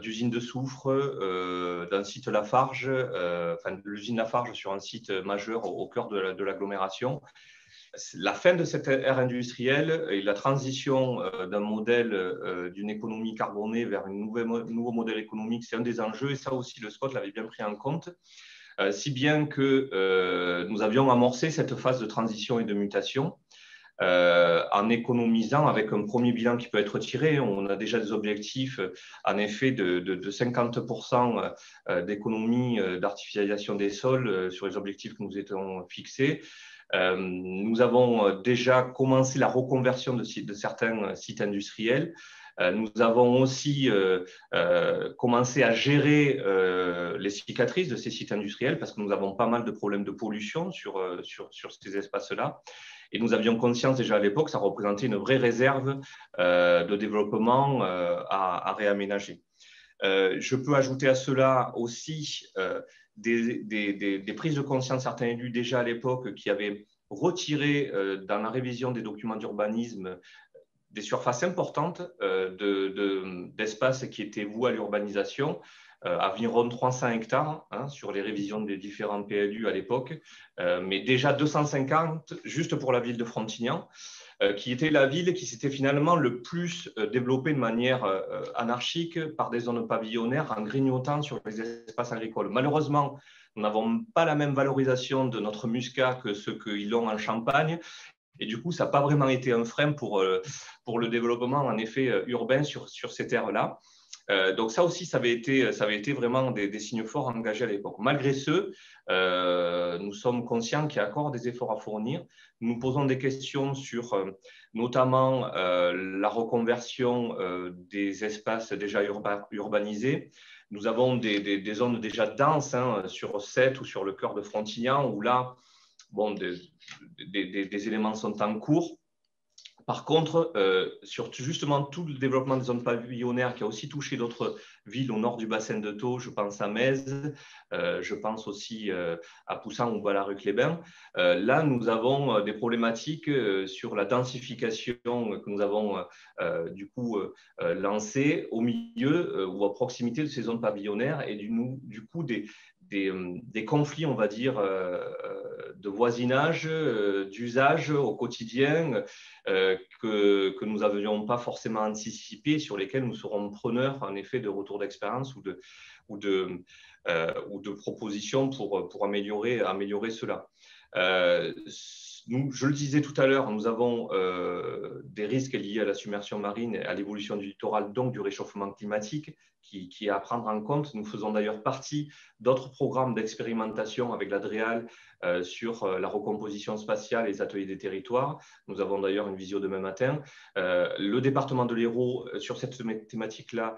d'usines de soufre, d'un site Lafarge, enfin de l'usine Lafarge sur un site majeur au cœur de l'agglomération. La fin de cette ère industrielle et la transition d'un modèle d'une économie carbonée vers un nouveau modèle économique, c'est un des enjeux, et ça aussi le SCOT l'avait bien pris en compte, si bien que nous avions amorcé cette phase de transition et de mutation en économisant avec un premier bilan qui peut être tiré. On a déjà des objectifs en effet de 50% d'économie d'artificialisation des sols sur les objectifs que nous étions fixés. Nous avons déjà commencé la reconversion de certains sites industriels. Nous avons aussi commencé à gérer les cicatrices de ces sites industriels parce que nous avons pas mal de problèmes de pollution sur ces espaces-là. Et nous avions conscience déjà à l'époque que ça représentait une vraie réserve de développement à réaménager. Je peux ajouter à cela aussi des prises de conscience, certains élus déjà à l'époque qui avaient retiré dans la révision des documents d'urbanisme des surfaces importantes d'espaces qui étaient voués à l'urbanisation, environ 300 hectares sur les révisions des différents PLU à l'époque, mais déjà 250 juste pour la ville de Frontignan, qui était la ville qui s'était finalement le plus développée de manière anarchique par des zones pavillonnaires en grignotant sur les espaces agricoles. Malheureusement, nous n'avons pas la même valorisation de notre muscat que ceux qu'ils ont en Champagne. Et du coup, ça n'a pas vraiment été un frein pour le développement en effet urbain sur ces terres-là. Donc ça aussi, ça avait été vraiment des signes forts engagés à l'époque. Malgré ce, nous sommes conscients qu'il y a encore des efforts à fournir. Nous posons des questions sur notamment la reconversion des espaces déjà urbanisés. Nous avons des zones déjà denses sur Sète ou sur le cœur de Frontignan où là, bon, des éléments sont en cours. Par contre, sur justement tout le développement des zones pavillonnaires qui a aussi touché d'autres villes au nord du bassin de Thau, je pense à Metz, je pense aussi à Poussin ou Ballaruc-les-Bains, là nous avons des problématiques sur la densification que nous avons du coup lancée au milieu ou à proximité de ces zones pavillonnaires et du coup des conflits, on va dire, de voisinage, d'usage au quotidien que nous n'avions pas forcément anticipé, sur lesquels nous serons preneurs en effet de retour d'expérience ou de propositions pour améliorer cela. je le disais tout à l'heure, nous avons des risques liés à la submersion marine, à l'évolution du littoral, donc du réchauffement climatique, qui est à prendre en compte. Nous faisons d'ailleurs partie d'autres programmes d'expérimentation avec l'Adréal sur la recomposition spatiale et les ateliers des territoires. Nous avons d'ailleurs une visio demain matin. Le département de l'Hérault, sur cette thématique-là,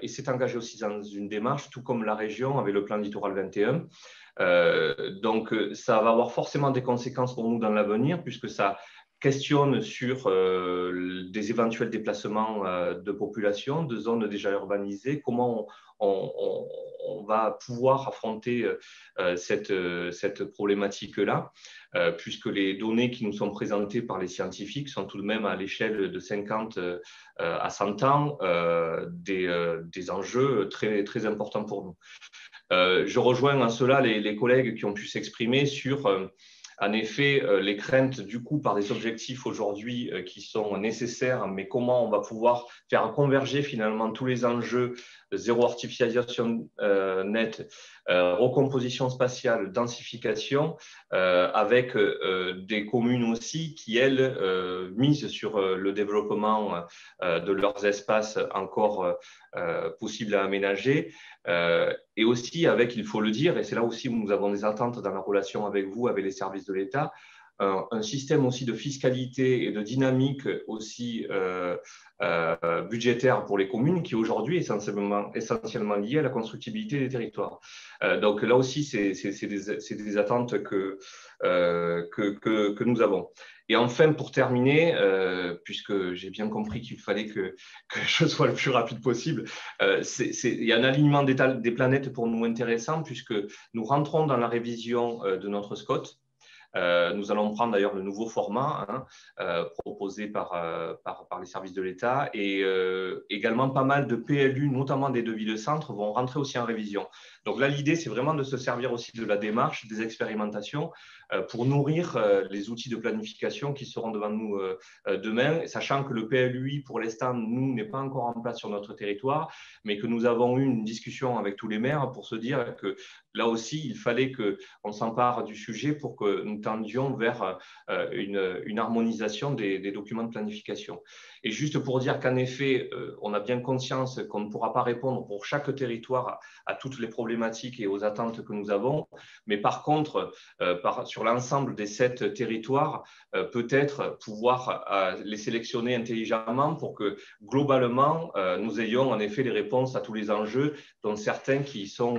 s'est engagé aussi dans une démarche, tout comme la région avec le plan Littoral 21. Donc, ça va avoir forcément des conséquences pour nous dans l'avenir, puisque ça questionne sur des éventuels déplacements de population, de zones déjà urbanisées, comment on va pouvoir affronter cette problématique-là, puisque les données qui nous sont présentées par les scientifiques sont tout de même à l'échelle de 50 à 100 ans des enjeux très, très importants pour nous. Je rejoins en cela les collègues qui ont pu s'exprimer sur, en effet, les craintes du coup par des objectifs aujourd'hui qui sont nécessaires, mais comment on va pouvoir faire converger finalement tous les enjeux zéro artificialisation nette, recomposition spatiale, densification, avec des communes aussi qui, elles, misent sur le développement de leurs espaces encore possibles à aménager. Et aussi avec, il faut le dire, et c'est là aussi où nous avons des attentes dans la relation avec vous, avec les services de l'État, un système aussi de fiscalité et de dynamique aussi budgétaire pour les communes qui aujourd'hui est essentiellement lié à la constructibilité des territoires. Donc là aussi, c'est des attentes que nous avons. Et enfin, pour terminer, puisque j'ai bien compris qu'il fallait que je sois le plus rapide possible, il y a un alignement des planètes pour nous intéressant, puisque nous rentrons dans la révision de notre SCOT. Nous allons prendre d'ailleurs le nouveau format proposé par les services de l'État, et également pas mal de PLU, notamment des devis de centre, vont rentrer aussi en révision. Donc là, l'idée, c'est vraiment de se servir aussi de la démarche, des expérimentations, pour nourrir les outils de planification qui seront devant nous demain, sachant que le PLUI, pour l'instant, nous, n'est pas encore en place sur notre territoire, mais que nous avons eu une discussion avec tous les maires pour se dire que là aussi, il fallait qu'on s'empare du sujet pour que nous tendions vers une harmonisation des documents de planification. Et juste pour dire qu'en effet, on a bien conscience qu'on ne pourra pas répondre pour chaque territoire à toutes les problématiques et aux attentes que nous avons, mais par contre, sur l'ensemble des 7 territoires, peut-être pouvoir les sélectionner intelligemment pour que globalement, nous ayons en effet les réponses à tous les enjeux, dont certains qui sont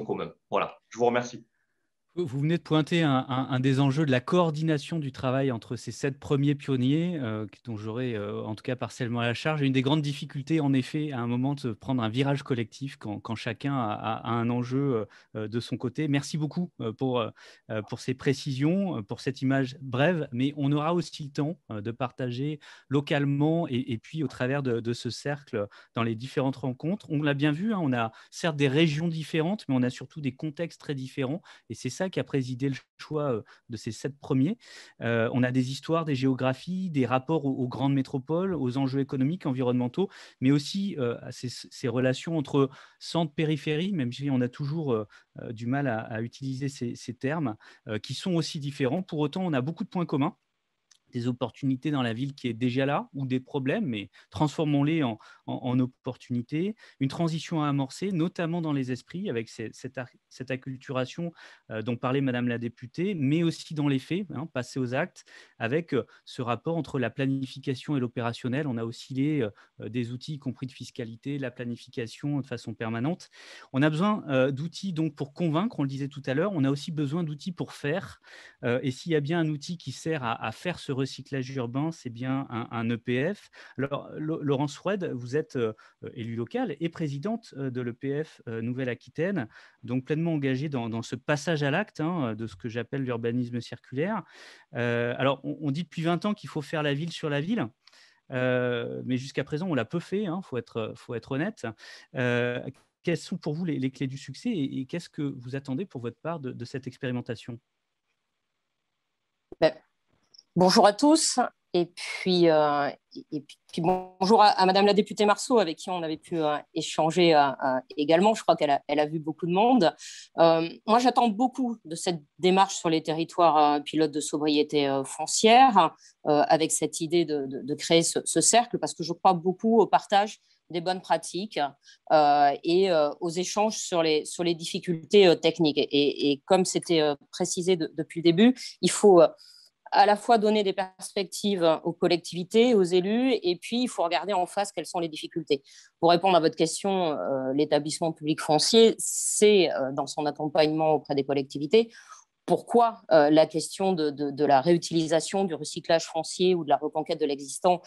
communs. Voilà, je vous remercie. Vous venez de pointer un des enjeux de la coordination du travail entre ces 7 premiers pionniers, dont j'aurai en tout cas partiellement la charge. Une des grandes difficultés, en effet, à un moment, de prendre un virage collectif quand chacun a un enjeu de son côté. Merci beaucoup pour ces précisions, pour cette image brève, mais on aura aussi le temps de partager localement et puis au travers de ce cercle dans les différentes rencontres. On l'a bien vu, on a certes des régions différentes, mais on a surtout des contextes très différents, et c'est ça qui a présidé le choix de ces 7 premiers. On a des histoires, des géographies, des rapports aux grandes métropoles, aux enjeux économiques, environnementaux, mais aussi à ces relations entre centre-périphérie, même si on a toujours du mal à utiliser ces termes, qui sont aussi différents. Pour autant, on a beaucoup de points communs, des opportunités dans la ville qui est déjà là, ou des problèmes, mais transformons-les en opportunités. Une transition à amorcer, notamment dans les esprits, avec cette acculturation dont parlait Madame la députée, mais aussi dans les faits, passer aux actes, avec ce rapport entre la planification et l'opérationnel. On a oscillé des outils, y compris de fiscalité, la planification de façon permanente. On a besoin d'outils donc pour convaincre, on le disait tout à l'heure, on a aussi besoin d'outils pour faire. Et s'il y a bien un outil qui sert à faire ce recyclage urbain, c'est bien un EPF. Alors, Laurence Froued, vous êtes élue locale et présidente de l'EPF Nouvelle-Aquitaine, donc pleinement engagée dans ce passage à l'acte de ce que j'appelle l'urbanisme circulaire. Alors, on dit depuis 20 ans qu'il faut faire la ville sur la ville. Mais jusqu'à présent, on l'a peu fait, faut être honnête. Quelles sont pour vous les clés du succès et qu'est-ce que vous attendez pour votre part de cette expérimentation ? Bonjour à tous. Et puis, bonjour à Madame la députée Marceau, avec qui on avait pu échanger également. Je crois qu'elle a vu beaucoup de monde. Moi, j'attends beaucoup de cette démarche sur les territoires pilotes de sobriété foncière, avec cette idée de créer ce cercle, parce que je crois beaucoup au partage des bonnes pratiques et aux échanges sur les difficultés techniques. Et comme c'était précisé depuis le début, il faut à la fois donner des perspectives aux collectivités, aux élus, et puis il faut regarder en face quelles sont les difficultés. Pour répondre à votre question, l'établissement public foncier, c'est dans son accompagnement auprès des collectivités. Pourquoi la question de la réutilisation, du recyclage foncier ou de la reconquête de l'existant,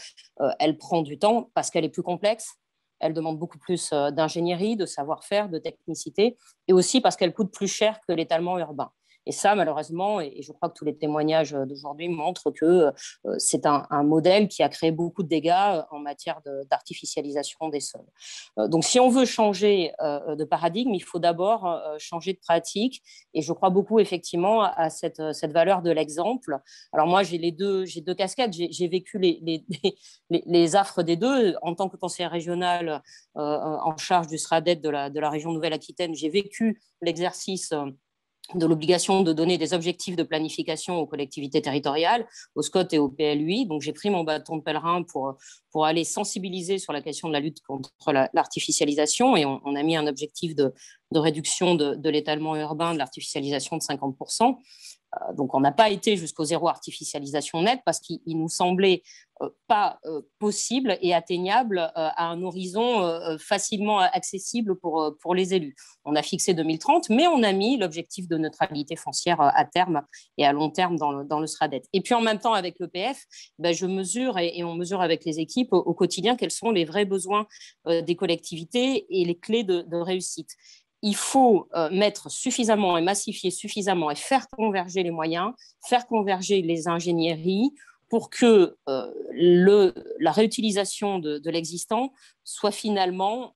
elle prend du temps parce qu'elle est plus complexe, elle demande beaucoup plus d'ingénierie, de savoir-faire, de technicité, et aussi parce qu'elle coûte plus cher que l'étalement urbain. Et ça, malheureusement, et je crois que tous les témoignages d'aujourd'hui montrent que c'est un modèle qui a créé beaucoup de dégâts en matière d'artificialisation des sols. Donc, si on veut changer de paradigme, il faut d'abord changer de pratique. Et je crois beaucoup, effectivement, à cette valeur de l'exemple. Alors, moi, j'ai deux casquettes. J'ai vécu les affres des deux. En tant que conseillère régionale en charge du SRADET de la région Nouvelle-Aquitaine, j'ai vécu l'exercice de l'obligation de donner des objectifs de planification aux collectivités territoriales, au SCOT et au PLUI. Donc, j'ai pris mon bâton de pèlerin pour aller sensibiliser sur la question de la lutte contre l'artificialisation, et on a mis un objectif de réduction de l'étalement urbain, de l'artificialisation de 50%. Donc, on n'a pas été jusqu'au zéro artificialisation nette parce qu'il nous semblait pas possible et atteignable à un horizon facilement accessible pour les élus. On a fixé 2030, mais on a mis l'objectif de neutralité foncière à terme et à long terme dans le SRADET. Et puis, en même temps, avec l'EPF, je mesure et on mesure avec les équipes au quotidien quels sont les vrais besoins des collectivités et les clés de réussite. Il faut mettre suffisamment et massifier suffisamment et faire converger les moyens, faire converger les ingénieries pour que la réutilisation de l'existant soit finalement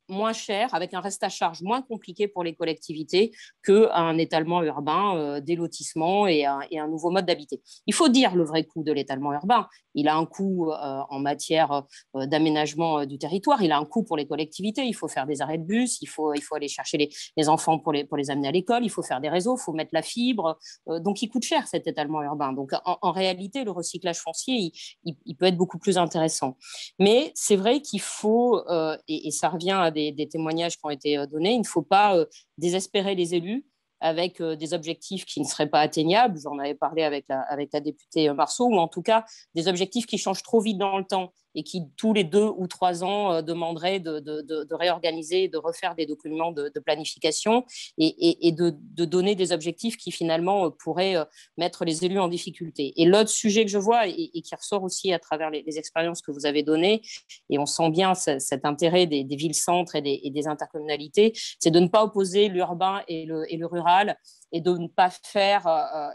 moins cher, avec un reste à charge moins compliqué pour les collectivités qu'un étalement urbain, des lotissements et un nouveau mode d'habiter. Il faut dire le vrai coût de l'étalement urbain. Il a un coût en matière d'aménagement du territoire, il a un coût pour les collectivités, il faut faire des arrêts de bus, il faut aller chercher les enfants pour les amener à l'école, il faut faire des réseaux, il faut mettre la fibre, donc il coûte cher cet étalement urbain. Donc en réalité, le recyclage foncier, il peut être beaucoup plus intéressant. Mais c'est vrai qu'il faut, et ça revient à des témoignages qui ont été donnés, il ne faut pas désespérer les élus avec des objectifs qui ne seraient pas atteignables. J'en avais parlé avec la députée Marceau, ou en tout cas des objectifs qui changent trop vite dans le temps et qui, tous les 2 ou 3 ans, demanderaient de réorganiser, de refaire des documents de planification et de donner des objectifs qui, finalement, pourraient mettre les élus en difficulté. Et l'autre sujet que je vois et qui ressort aussi à travers les expériences que vous avez données, et on sent bien cet intérêt des villes-centres et des intercommunalités, c'est de ne pas opposer l'urbain et le rural, et de ne pas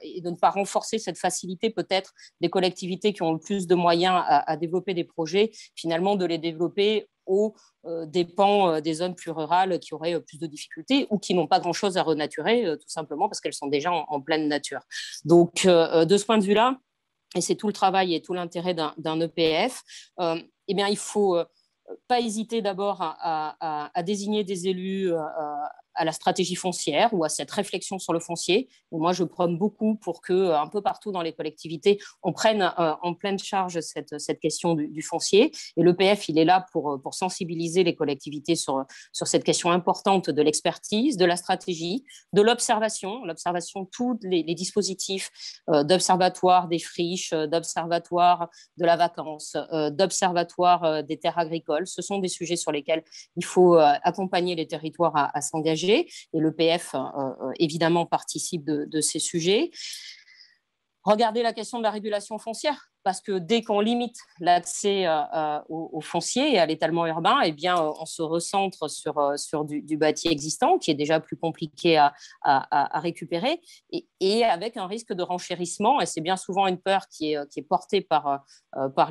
et de ne pas renforcer cette facilité peut-être des collectivités qui ont le plus de moyens à développer des projets, finalement de les développer aux dépens des zones plus rurales qui auraient plus de difficultés ou qui n'ont pas grand-chose à renaturer, tout simplement parce qu'elles sont déjà en pleine nature. Donc, de ce point de vue-là, et c'est tout le travail et tout l'intérêt d'un EPF, eh bien, il faut pas hésiter d'abord à désigner des élus à la stratégie foncière ou à cette réflexion sur le foncier. Et moi, je prône beaucoup pour que, un peu partout dans les collectivités, on prenne en pleine charge cette question du foncier. Et l'EPF, il est là pour sensibiliser les collectivités sur cette question importante de l'expertise, de la stratégie, de l'observation, tous les dispositifs d'observatoire des friches, d'observatoire de la vacance, d'observatoire des terres agricoles. Ce sont des sujets sur lesquels il faut accompagner les territoires à s'engager. Et l'EPF, évidemment, participe de ces sujets. Regardez la question de la régulation foncière, parce que dès qu'on limite l'accès au foncier et à l'étalement urbain, eh bien, on se recentre sur du bâti existant, qui est déjà plus compliqué à récupérer, et avec un risque de renchérissement. Et c'est bien souvent une peur qui est portée par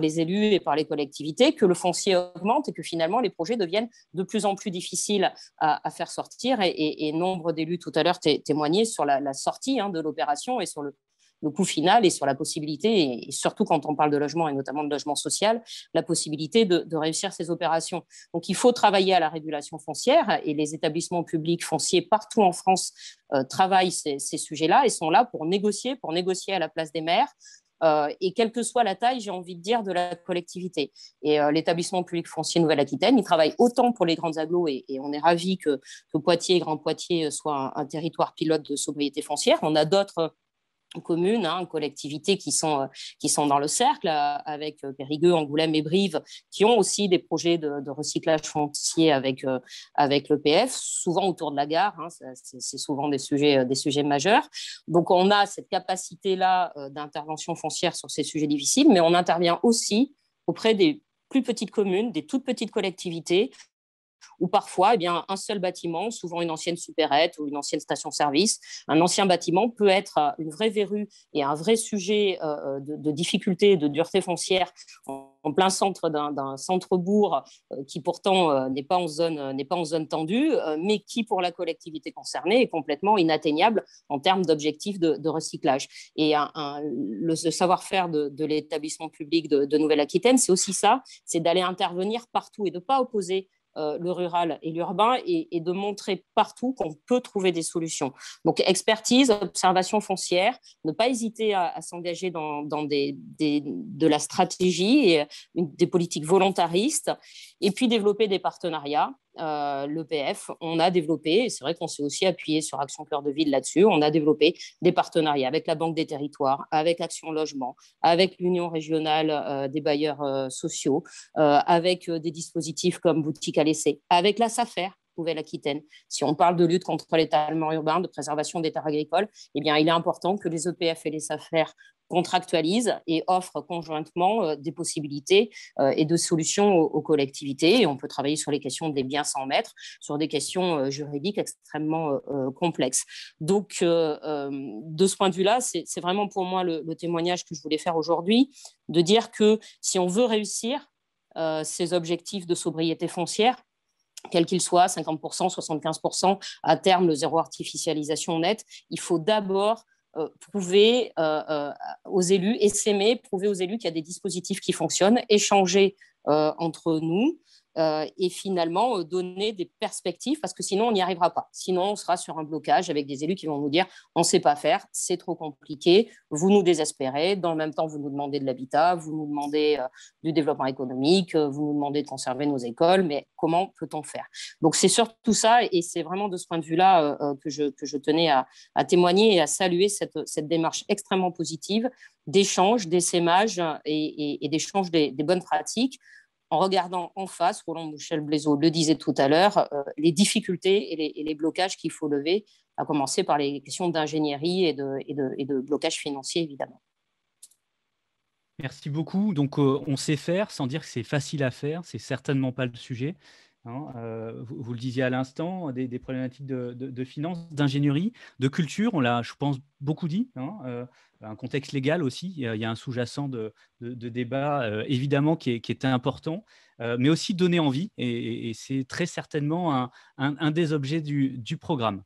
les élus et par les collectivités, que le foncier augmente et que finalement les projets deviennent de plus en plus difficiles à faire sortir. Et nombre d'élus tout à l'heure témoignaient sur la sortie de l'opération et sur le le coût final et sur la possibilité, et surtout quand on parle de logement et notamment de logement social, la possibilité de réussir ces opérations. Donc, il faut travailler à la régulation foncière et les établissements publics fonciers partout en France travaillent ces sujets-là et sont là pour négocier à la place des maires. Et quelle que soit la taille, j'ai envie de dire, de la collectivité. Et l'établissement public foncier Nouvelle-Aquitaine, il travaille autant pour les grandes agglos et on est ravis que Poitiers et Grand Poitiers soient un territoire pilote de sobriété foncière. On a d'autres communes, collectivités qui sont dans le cercle, avec Périgueux, Angoulême et Brive, qui ont aussi des projets de recyclage foncier avec l'EPF, souvent autour de la gare, c'est souvent des sujets majeurs. Donc on a cette capacité-là d'intervention foncière sur ces sujets difficiles, mais on intervient aussi auprès des plus petites communes, des toutes petites collectivités, où parfois, un seul bâtiment, souvent une ancienne supérette ou une ancienne station-service, un ancien bâtiment peut être une vraie verrue et un vrai sujet de difficulté, de dureté foncière en plein centre d'un centre-bourg qui pourtant n'est pas en zone tendue, mais qui, pour la collectivité concernée, est complètement inatteignable en termes d'objectifs de recyclage. Et le savoir-faire de l'établissement public de Nouvelle-Aquitaine, c'est aussi ça, c'est d'aller intervenir partout et de ne pas opposer le rural et l'urbain et de montrer partout qu'on peut trouver des solutions. Donc, expertise, observation foncière, ne pas hésiter à s'engager dans de la stratégie et des politiques volontaristes, et puis développer des partenariats. L'EPF, on a développé, et c'est vrai qu'on s'est aussi appuyé sur Action Cœur de Ville là-dessus, on a développé des partenariats avec la Banque des Territoires, avec Action Logement, avec l'Union régionale des bailleurs sociaux, avec des dispositifs comme Boutique à l'essai, avec la SAFER Nouvelle-Aquitaine. Si on parle de lutte contre l'étalement urbain, de préservation des terres agricoles, il est important que les EPF et les SAFER contractualisent et offrent conjointement des possibilités et de solutions aux collectivités. Et on peut travailler sur les questions des biens sans maître, sur des questions juridiques extrêmement complexes. Donc, de ce point de vue-là, c'est vraiment pour moi le témoignage que je voulais faire aujourd'hui, de dire que si on veut réussir ces objectifs de sobriété foncière, quel qu'il soit, 50%, 75%, à terme, le zéro artificialisation nette, il faut d'abord prouver aux élus, essaimer, prouver aux élus qu'il y a des dispositifs qui fonctionnent, échanger entre nous et finalement donner des perspectives, parce que sinon on n'y arrivera pas. Sinon on sera sur un blocage avec des élus qui vont nous dire on ne sait pas faire, c'est trop compliqué, vous nous désespérez, dans le même temps vous nous demandez de l'habitat, vous nous demandez du développement économique, vous nous demandez de conserver nos écoles, mais comment peut-on faire? Donc c'est surtout ça, et c'est vraiment de ce point de vue-là que je tenais à témoigner et à saluer cette démarche extrêmement positive d'échange, d'essaimage et d'échange des bonnes pratiques, en regardant en face, Roland Michel-Blaiseau le disait tout à l'heure, les difficultés et les blocages qu'il faut lever, à commencer par les questions d'ingénierie et de blocage financier, évidemment. Merci beaucoup. Donc, on sait faire, sans dire que c'est facile à faire, c'est certainement pas le sujet. Vous le disiez à l'instant, des problématiques de finances, d'ingénierie, de culture, on l'a, je pense, beaucoup dit, un contexte légal aussi, il y a un sous-jacent de débat évidemment qui était important, mais aussi donner envie, et c'est très certainement un des objets du programme.